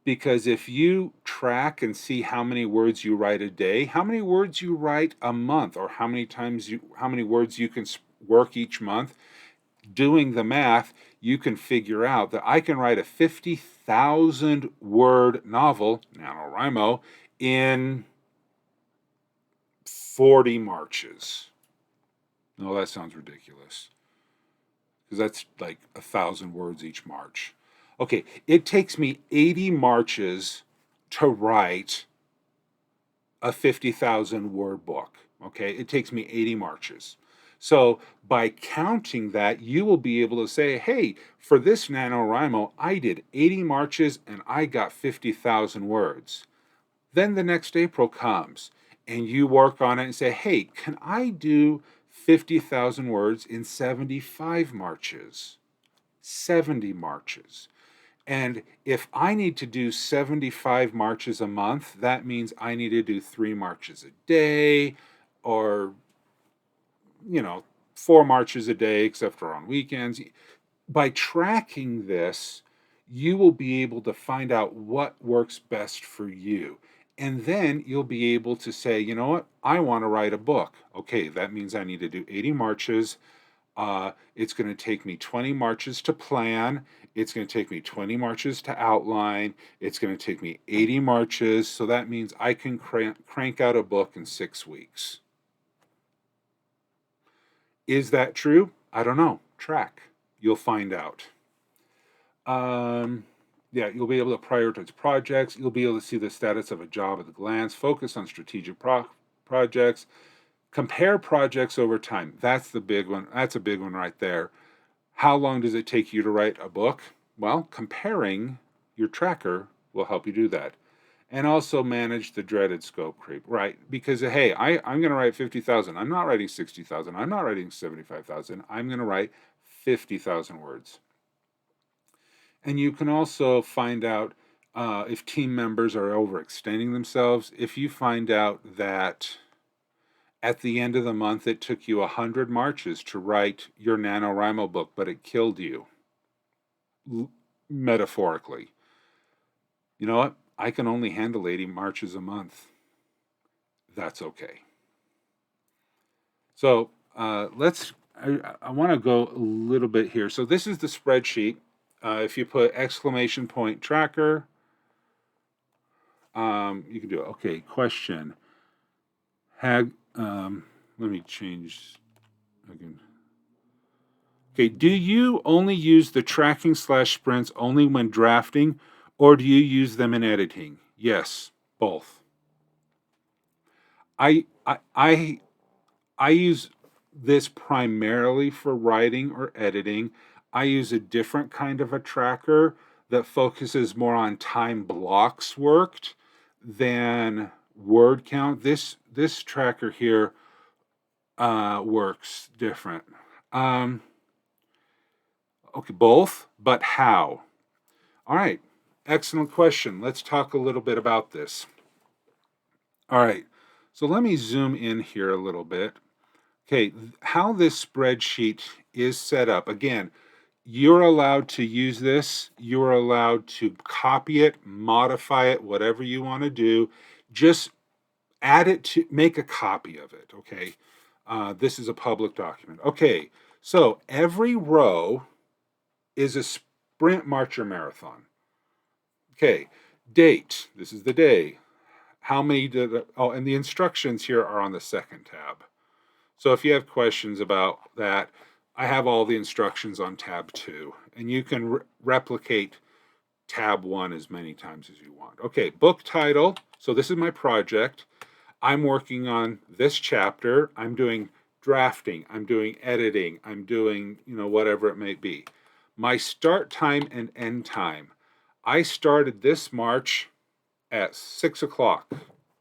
Because if you track and see how many words you write a day, how many words you write a month, or how many words you can work each month, doing the math, you can figure out that I can write a 50,000 word novel, NaNoWriMo, in 40 marches. No, that sounds ridiculous, because that's like 1,000 words each march. Okay, it takes me 80 marches to write a 50,000 word book. Okay, it takes me 80 marches. So by counting that, you will be able to say, hey, for this NaNoWriMo, I did 80 marches and I got 50,000 words. Then the next April comes and you work on it and say, hey, can I do 50,000 words in 75 marches? 70 marches. And if I need to do 75 marches a month, that means I need to do 3 marches a day, or, 4 marches a day, except for on weekends. By tracking this, you will be able to find out what works best for you. And then you'll be able to say, you know what, I want to write a book. Okay, that means I need to do 80 marches. It's going to take me 20 marches to plan. It's going to take me 20 marches to outline. It's going to take me 80 marches. So that means I can crank out a book in 6 weeks. Is that true? I don't know. Track. You'll find out. Yeah, you'll be able to prioritize projects. You'll be able to see the status of a job at a glance. Focus on strategic projects. Compare projects over time. That's the big one. That's a big one right there. How long does it take you to write a book? Well, comparing your tracker will help you do that. And also manage the dreaded scope creep, right? Because, hey, I'm going to write 50,000. I'm not writing 60,000. I'm not writing 75,000. I'm going to write 50,000 words. And you can also find out if team members are overextending themselves. If you find out that at the end of the month, it took you 100 marches to write your NaNoWriMo book, but it killed you, metaphorically. You know what? I can only handle 80 marches a month. That's okay. So I want to go a little bit here. So this is the spreadsheet. If you put exclamation point tracker, you can do it. Okay, question. Let me change again. Okay, do you only use the tracking /sprints only when drafting, or do you use them in editing? Yes, both. I use this primarily for writing or editing. I use a different kind of a tracker that focuses more on time blocks worked than word count. This tracker here works different. Okay, both, but how? All right, excellent question. Let's talk a little bit about this. All right, so let me zoom in here a little bit. Okay, how this spreadsheet is set up. Again, you're allowed to use this. You're allowed to copy it, modify it, whatever you want to do. Just add it to make a copy of it. Okay, this is a public document. Okay, so every row is a sprint, march, or marathon. Okay, date. This is the day. How many and the instructions here are on the second tab. So if you have questions about that, I have all the instructions on tab 2, and you can replicate tab 1 as many times as you want. Okay, book title. So this is my project. I'm working on this chapter. I'm doing drafting. I'm doing editing. I'm doing, whatever it may be. My start time and end time. I started this March at 6 o'clock,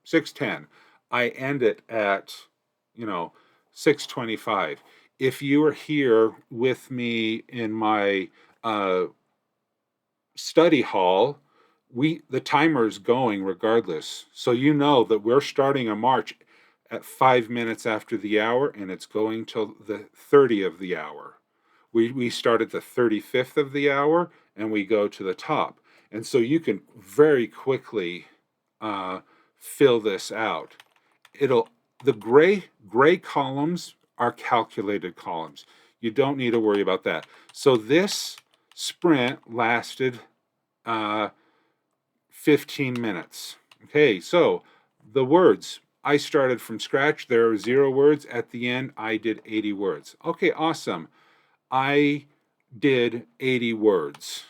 6:10. I end it at, 6:25. If you are here with me in my study hall, the timer is going regardless. So you know that we're starting a march at 5 minutes after the hour, and it's going till the 30 of the hour. We start at the 35th of the hour, and we go to the top. And so you can very quickly fill this out. The gray columns are calculated columns. You don't need to worry about that. So this sprint lasted 15 minutes. Okay, so the words. I started from scratch. There are 0 words. At the end, I did 80 words. Okay, awesome. I did 80 words.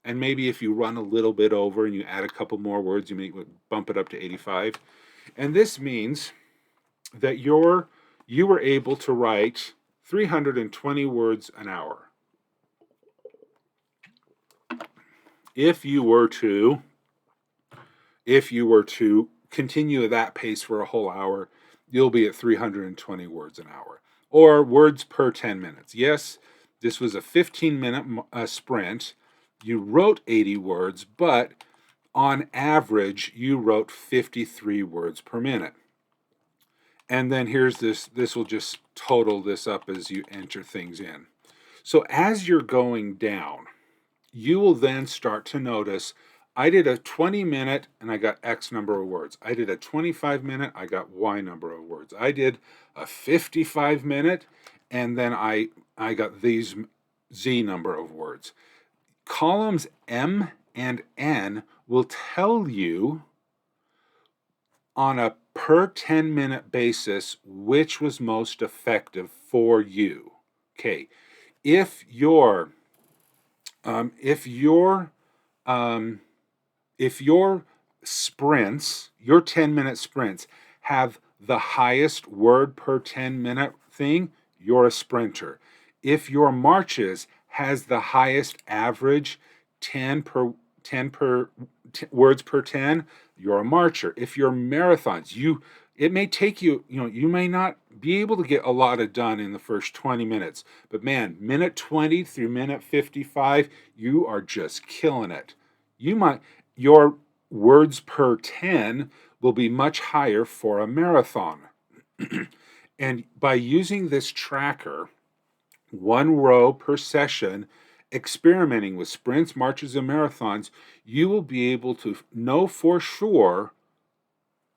And maybe if you run a little bit over and you add a couple more words, you may bump it up to 85. And this means that you were able to write 320 words an hour. If you were to continue at that pace for a whole hour, you'll be at 320 words an hour, or words per 10 minutes. Yes, this was a 15-minute sprint. You wrote 80 words, but on average, you wrote 53 words per minute. And then here's this will just total this up as you enter things in. So as you're going down, you will then start to notice, I did a 20-minute and I got X number of words. I did a 25-minute, I got Y number of words. I did a 55-minute, and then I got these Z number of words. Columns M and N will tell you on a per 10-minute basis which was most effective for you. Okay, if your sprints, your 10-minute sprints, have the highest word per 10-minute thing, you're a sprinter. If your marches has the highest average 10 words per 10, you're a marcher. If your marathons, it may take you, you may not be able to get a lot of done in the first 20 minutes, but man, minute 20 through minute 55, you are just killing it. Your words per 10 will be much higher for a marathon. And by using this tracker, 1 row per session, experimenting with sprints, marches, and marathons, you will be able to know for sure,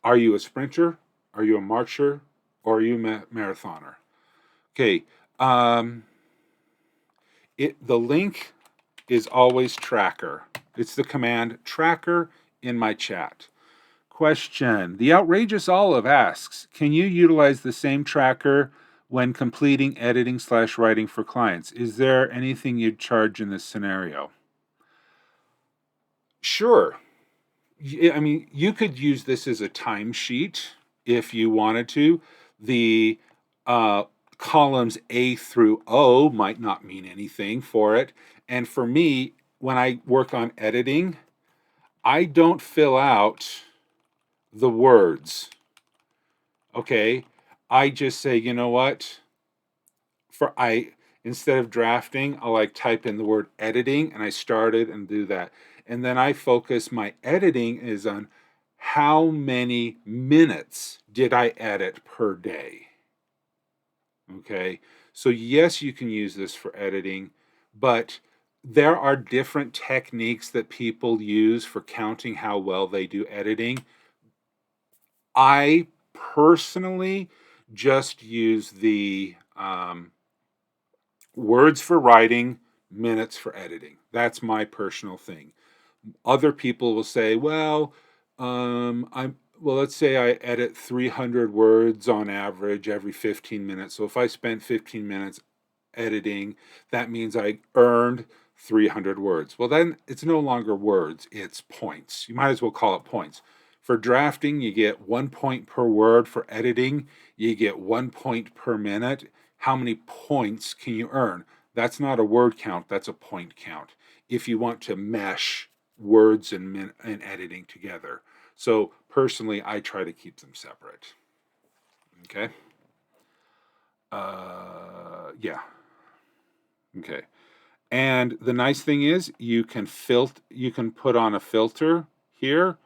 are you a sprinter, are you a marcher, or are you a marathoner? Okay, the link is always tracker. It's the command tracker in my chat. Question. The Outrageous Olive asks, can you utilize the same tracker when completing editing/writing for clients? Is there anything you'd charge in this scenario? Sure. I mean, you could use this as a timesheet if you wanted to. The columns A through O might not mean anything for it. And for me, when I work on editing, I don't fill out the words. Okay, I just say, you know what? Instead of drafting, I'll type in the word editing, and I started and do that. And then I focus, my editing is on how many minutes did I edit per day. Okay, so yes, you can use this for editing, but there are different techniques that people use for counting how well they do editing. I personally just use the words for writing, minutes for editing. That's my personal thing. Other people will say, well, let's say I edit 300 words on average every 15 minutes. So if I spent 15 minutes, editing, that means I earned 300 words. Well, then it's no longer words, it's points. You might as well call it points. For drafting, you get 1 point per word. For editing, you get 1 point per minute. How many points can you earn? That's not a word count, that's a point count. If you want to mesh words and editing together. So personally, I try to keep them separate. Okay. Yeah. Okay. And the nice thing is you can put on a filter here,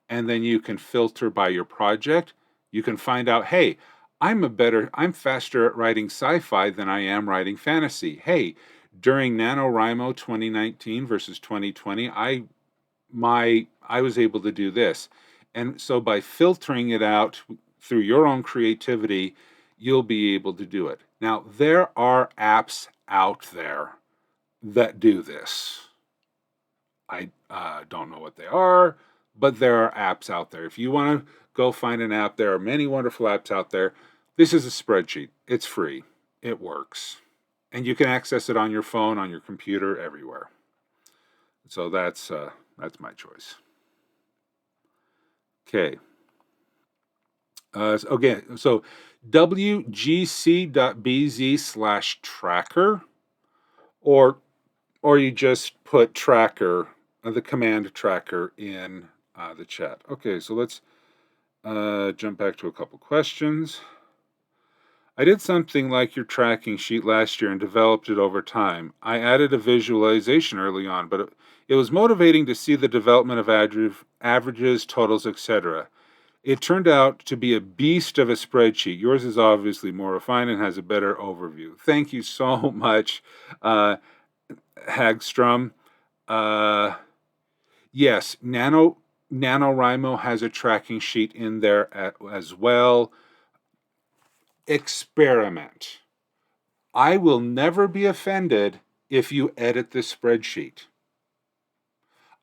and then you can filter by your project. You can find out, hey, I'm faster at writing sci-fi than I am writing fantasy. Hey, during NaNoWriMo 2019 versus 2020, I was able to do this. And so by filtering it out through your own creativity, you'll be able to do it. Now, there are apps out there that do this. I don't know what they are, but there are apps out there. If you want to go find an app, there are many wonderful apps out there. This is a spreadsheet. It's free. It works. And you can access it on your phone, on your computer, everywhere. So that's my choice. Okay. Okay, so wgc.bz/tracker, or you just put tracker, the command tracker in the chat. Okay, so let's jump back to a couple questions. I did something like your tracking sheet last year and developed it over time. I added a visualization early on, but it was motivating to see the development of averages, totals, etc. It turned out to be a beast of a spreadsheet. Yours is obviously more refined and has a better overview. Thank you so much, Hagstrom. Yes, NaNoWriMo has a tracking sheet in there as well. Experiment. I will never be offended if you edit the spreadsheet.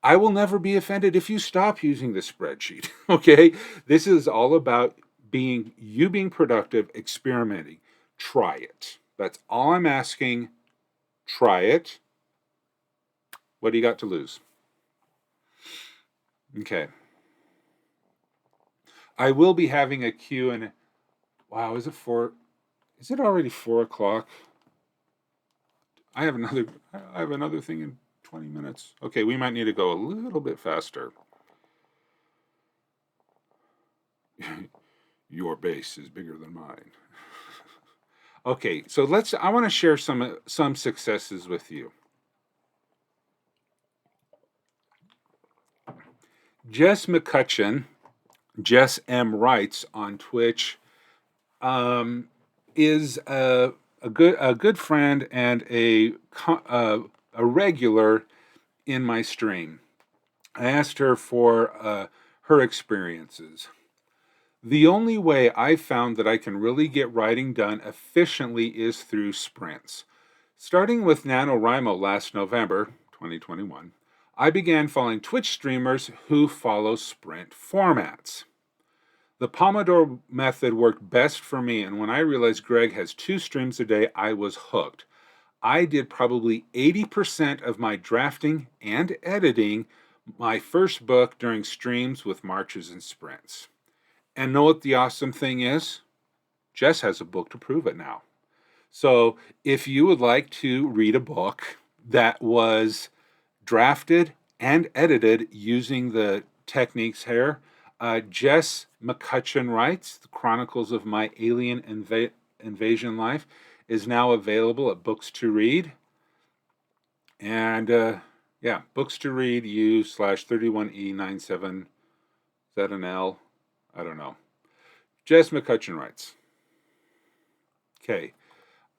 I will never be offended if you stop using the spreadsheet. Okay? This is all about being productive, experimenting. Try it. That's all I'm asking. Try it. What do you got to lose? Okay. I will be having a Q&A. Wow, is it already 4 o'clock? I have another thing in 20 minutes. Okay, we might need to go a little bit faster. Your base is bigger than mine. Okay, so I want to share some successes with you. Jess McCutcheon, Jess M. Writes on Twitch, is a good friend and a regular in my stream. I asked her for her experiences. The only way I've found that I can really get writing done efficiently is through sprints. Starting with NaNoWriMo last November, 2021, I began following Twitch streamers who follow sprint formats. The Pomodoro method worked best for me, and when I realized Greg has 2 streams a day, I was hooked. I did probably 80% of my drafting and editing my first book during streams with marches and sprints. And know what the awesome thing is? Jess has a book to prove it now. So if you would like to read a book that was drafted and edited using the techniques here, Jess McCutcheon Writes, The Chronicles of My Alien Invasion Life, is now available at Books to Read. And yeah, Books to Read U/31E97. Is that an L? I don't know. Jess McCutcheon Writes. Okay.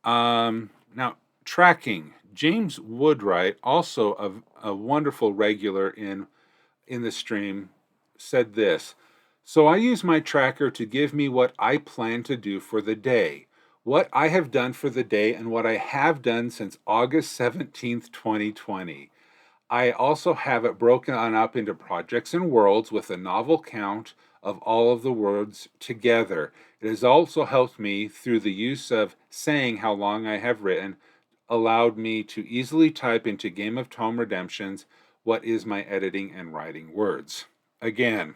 Now, tracking. James Woodwright, also a wonderful regular in the stream, said this. So I use my tracker to give me what I plan to do for the day, what I have done for the day, and what I have done since August 17th, 2020. I also have it broken up into projects and worlds with a novel count of all of the words together. It has also helped me through the use of saying how long I have written allowed me to easily type into Game of Tome Redemptions what is my editing and writing words. Again,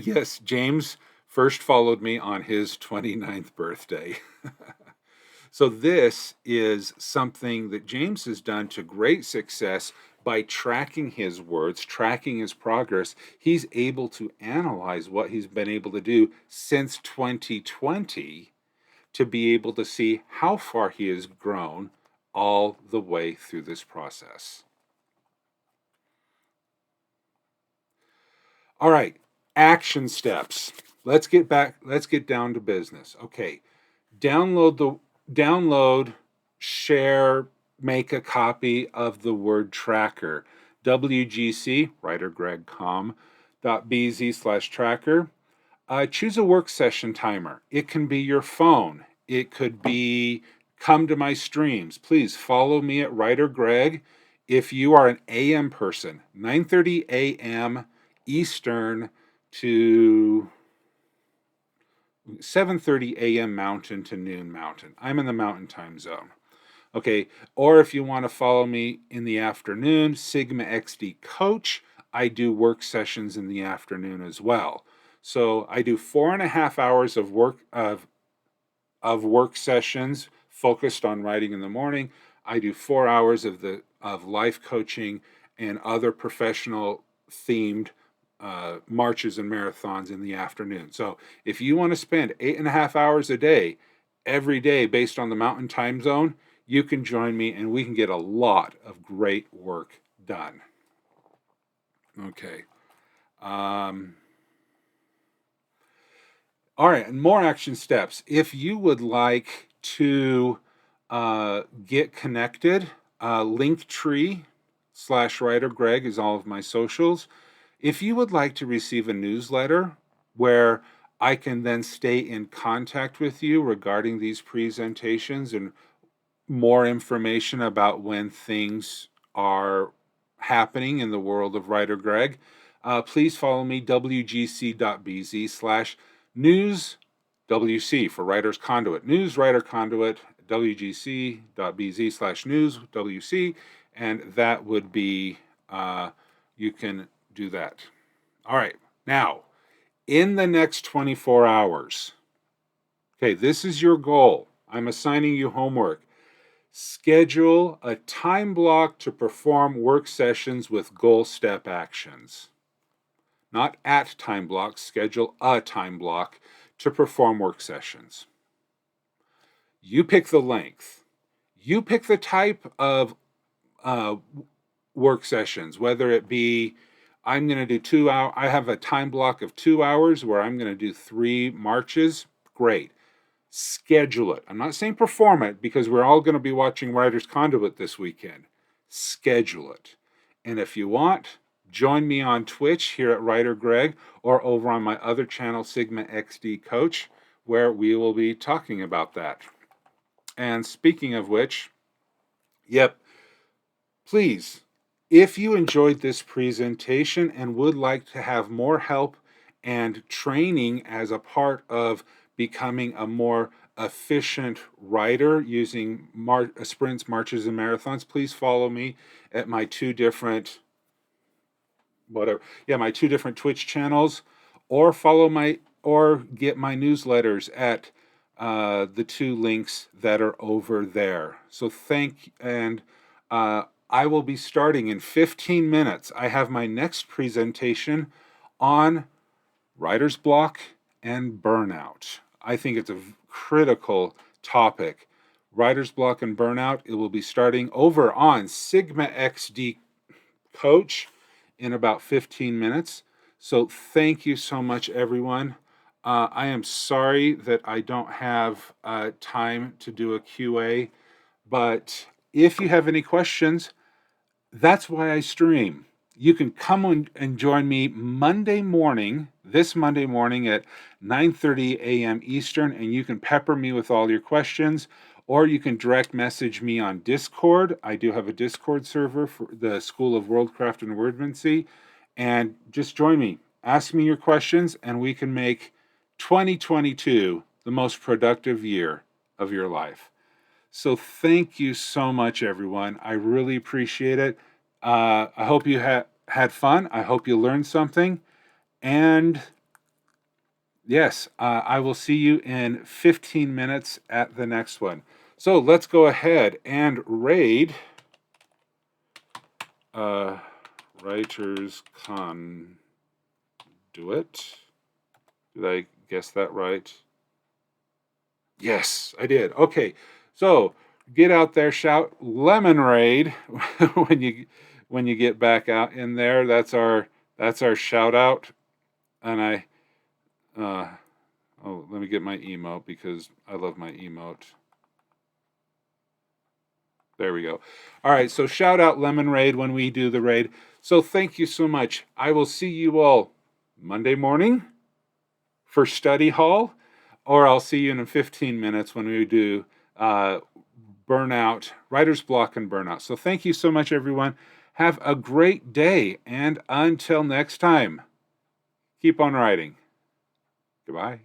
yes, James first followed me on his 29th birthday. So this is something that James has done to great success by tracking his words, tracking his progress. He's able to analyze what he's been able to do since 2020 to be able to see how far he has grown all the way through this process. All right, action steps. Let's get down to business. Okay, download, share, make a copy of the word tracker. WGC, writergreg.com.bz/tracker. Choose a work session timer. It can be your phone. It could be come to my streams. Please follow me at WriterGreg. If you are an AM person, 9:30 a.m. Eastern to 7:30 a.m. Mountain to noon Mountain. I'm in the Mountain time zone. Okay, or if you want to follow me in the afternoon, Sigma XD Coach, I do work sessions in the afternoon as well. So I do 4.5 hours of work sessions focused on writing in the morning. I do 4 hours of life coaching and other professional themed marches and marathons in the afternoon. So if you want to spend 8.5 hours a day, every day based on the Mountain time zone, you can join me and we can get a lot of great work done. Okay. All right, and more action steps. If you would like to get connected, Linktree/WriterGreg is all of my socials. If you would like to receive a newsletter where I can then stay in contact with you regarding these presentations and more information about when things are happening in the world of WriterGreg, please follow me, wgc.bz/news, WC for Writers CONduit, News Writer CONduit, wgc.bz/news, WC, and that would be, you can do that. All right, now, in the next 24 hours, okay, this is your goal. I'm assigning you homework. Schedule a time block to perform work sessions with goal step actions. Not at time blocks, schedule a time block to perform work sessions. You pick the length. You pick the type of work sessions, whether it be I'm going to do 2 hours. I have a time block of 2 hours where I'm going to do 3 marches. Great. Schedule it. I'm not saying perform it because we're all going to be watching Writers CONduit this weekend. Schedule it. And if you want, join me on Twitch here at WriterGreg or over on my other channel, Sigma XD Coach, where we will be talking about that. And speaking of which, yep, please, if you enjoyed this presentation and would like to have more help and training as a part of becoming a more efficient writer using sprints, marches, and marathons, please follow me at my two different Twitch channels, or get my newsletters at the 2 links that are over there. So I will be starting in 15 minutes. I have my next presentation on writer's block and burnout. I think it's a critical topic. Writer's block and burnout. It will be starting over on Sigma XD Coach in about 15 minutes. So thank you so much, everyone. I am sorry that I don't have time to do a QA, but if you have any questions, that's why I stream. You can come and join me this Monday morning at 9:30 a.m. Eastern, and you can pepper me with all your questions, or you can direct message me on Discord. I do have a Discord server for the School of Worldcraft and Wordmancy, and just join me. Ask me your questions, and we can make 2022 the most productive year of your life. So thank you so much, everyone. I really appreciate it. I hope you had fun. I hope you learned something. And yes, I will see you in 15 minutes at the next one. So let's go ahead and raid Writers CONduit. Did I guess that right? Yes, I did. Okay, so get out there, shout lemon raid when you get back out in there. That's our shout out. And let me get my emote because I love my emote. There we go. All right, so shout out lemon raid when we do the raid. So thank you so much. I will see you all Monday morning for study hall, or I'll see you in 15 minutes when we do burnout, writer's block and burnout. So thank you so much, everyone. Have a great day, and until next time, keep on writing. Goodbye.